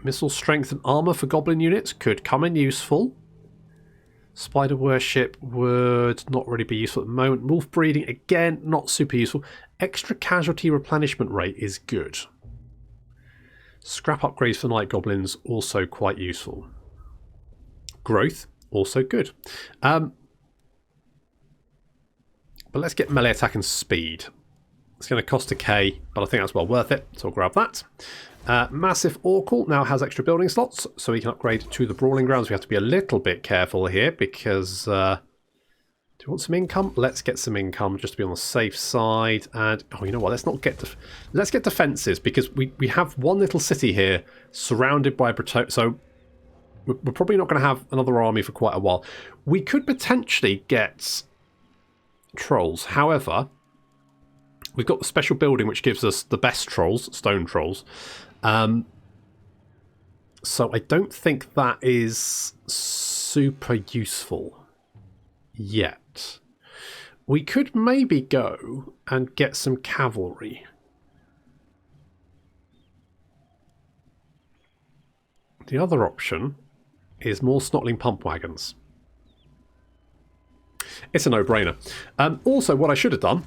missile strength and armor for goblin units could come in useful. Spider worship would not really be useful at the moment. Wolf breeding, again, not super useful. Extra casualty replenishment rate is good. Scrap upgrades for night goblins, also quite useful. Growth, also good. But let's get melee attack and speed. It's going to cost a K, but I think that's well worth it, so I'll grab that. Massive Oracle now has extra building slots, so we can upgrade to the Brawling Grounds. We have to be a little bit careful here, because... do we want some income? Let's get some income, just to be on the safe side. And, oh, you know what, let's get defences, because we have one little city here, surrounded by Breton... So, we're probably not going to have another army for quite a while. We could potentially get trolls. However, we've got the special building which gives us the best trolls, stone trolls. So I don't think that is super useful yet. We could maybe go and get some cavalry. The other option is more snotling pump wagons. It's a no-brainer. Also, what I should have done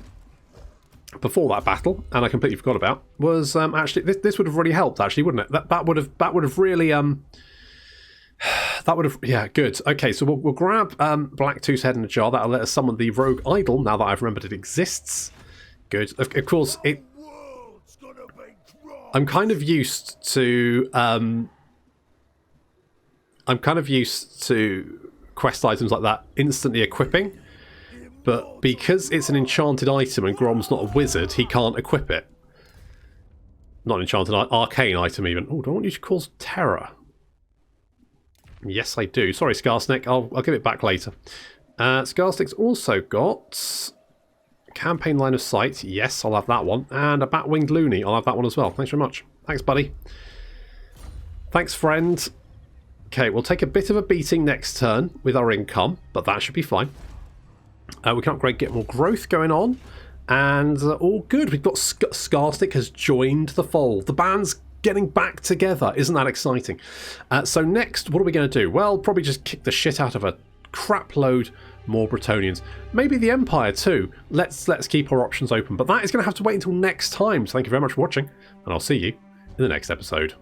before that battle, and I completely forgot about, was actually this would have really helped, actually, wouldn't it? That would have really that would have, yeah, good. Okay, so we'll grab Black Tooth's head in a jar. That'll let us summon the rogue idol. Now that I've remembered it exists, good. Of course, I'm kind of used to quest items like that instantly equipping, but because it's an enchanted item and Grom's not a wizard, he can't equip it. Not an enchanted, arcane item even. Oh, do I want you to cause terror? Yes, I do. Sorry, Scarsnick. I'll give it back later. Scarsnick's also got campaign line of sight. Yes, I'll have that one. And a bat-winged loony. I'll have that one as well. Thanks very much. Thanks, buddy. Thanks, friend. Okay, we'll take a bit of a beating next turn with our income, but that should be fine. We can upgrade, get more growth going on, and all good. We've got Scarstick has joined the fold. The band's getting back together. Isn't that exciting? So next, what are we going to do? Well, probably just kick the shit out of a crap load more Bretonians. Maybe the Empire too. Let's keep our options open, but that is going to have to wait until next time. So thank you very much for watching, and I'll see you in the next episode.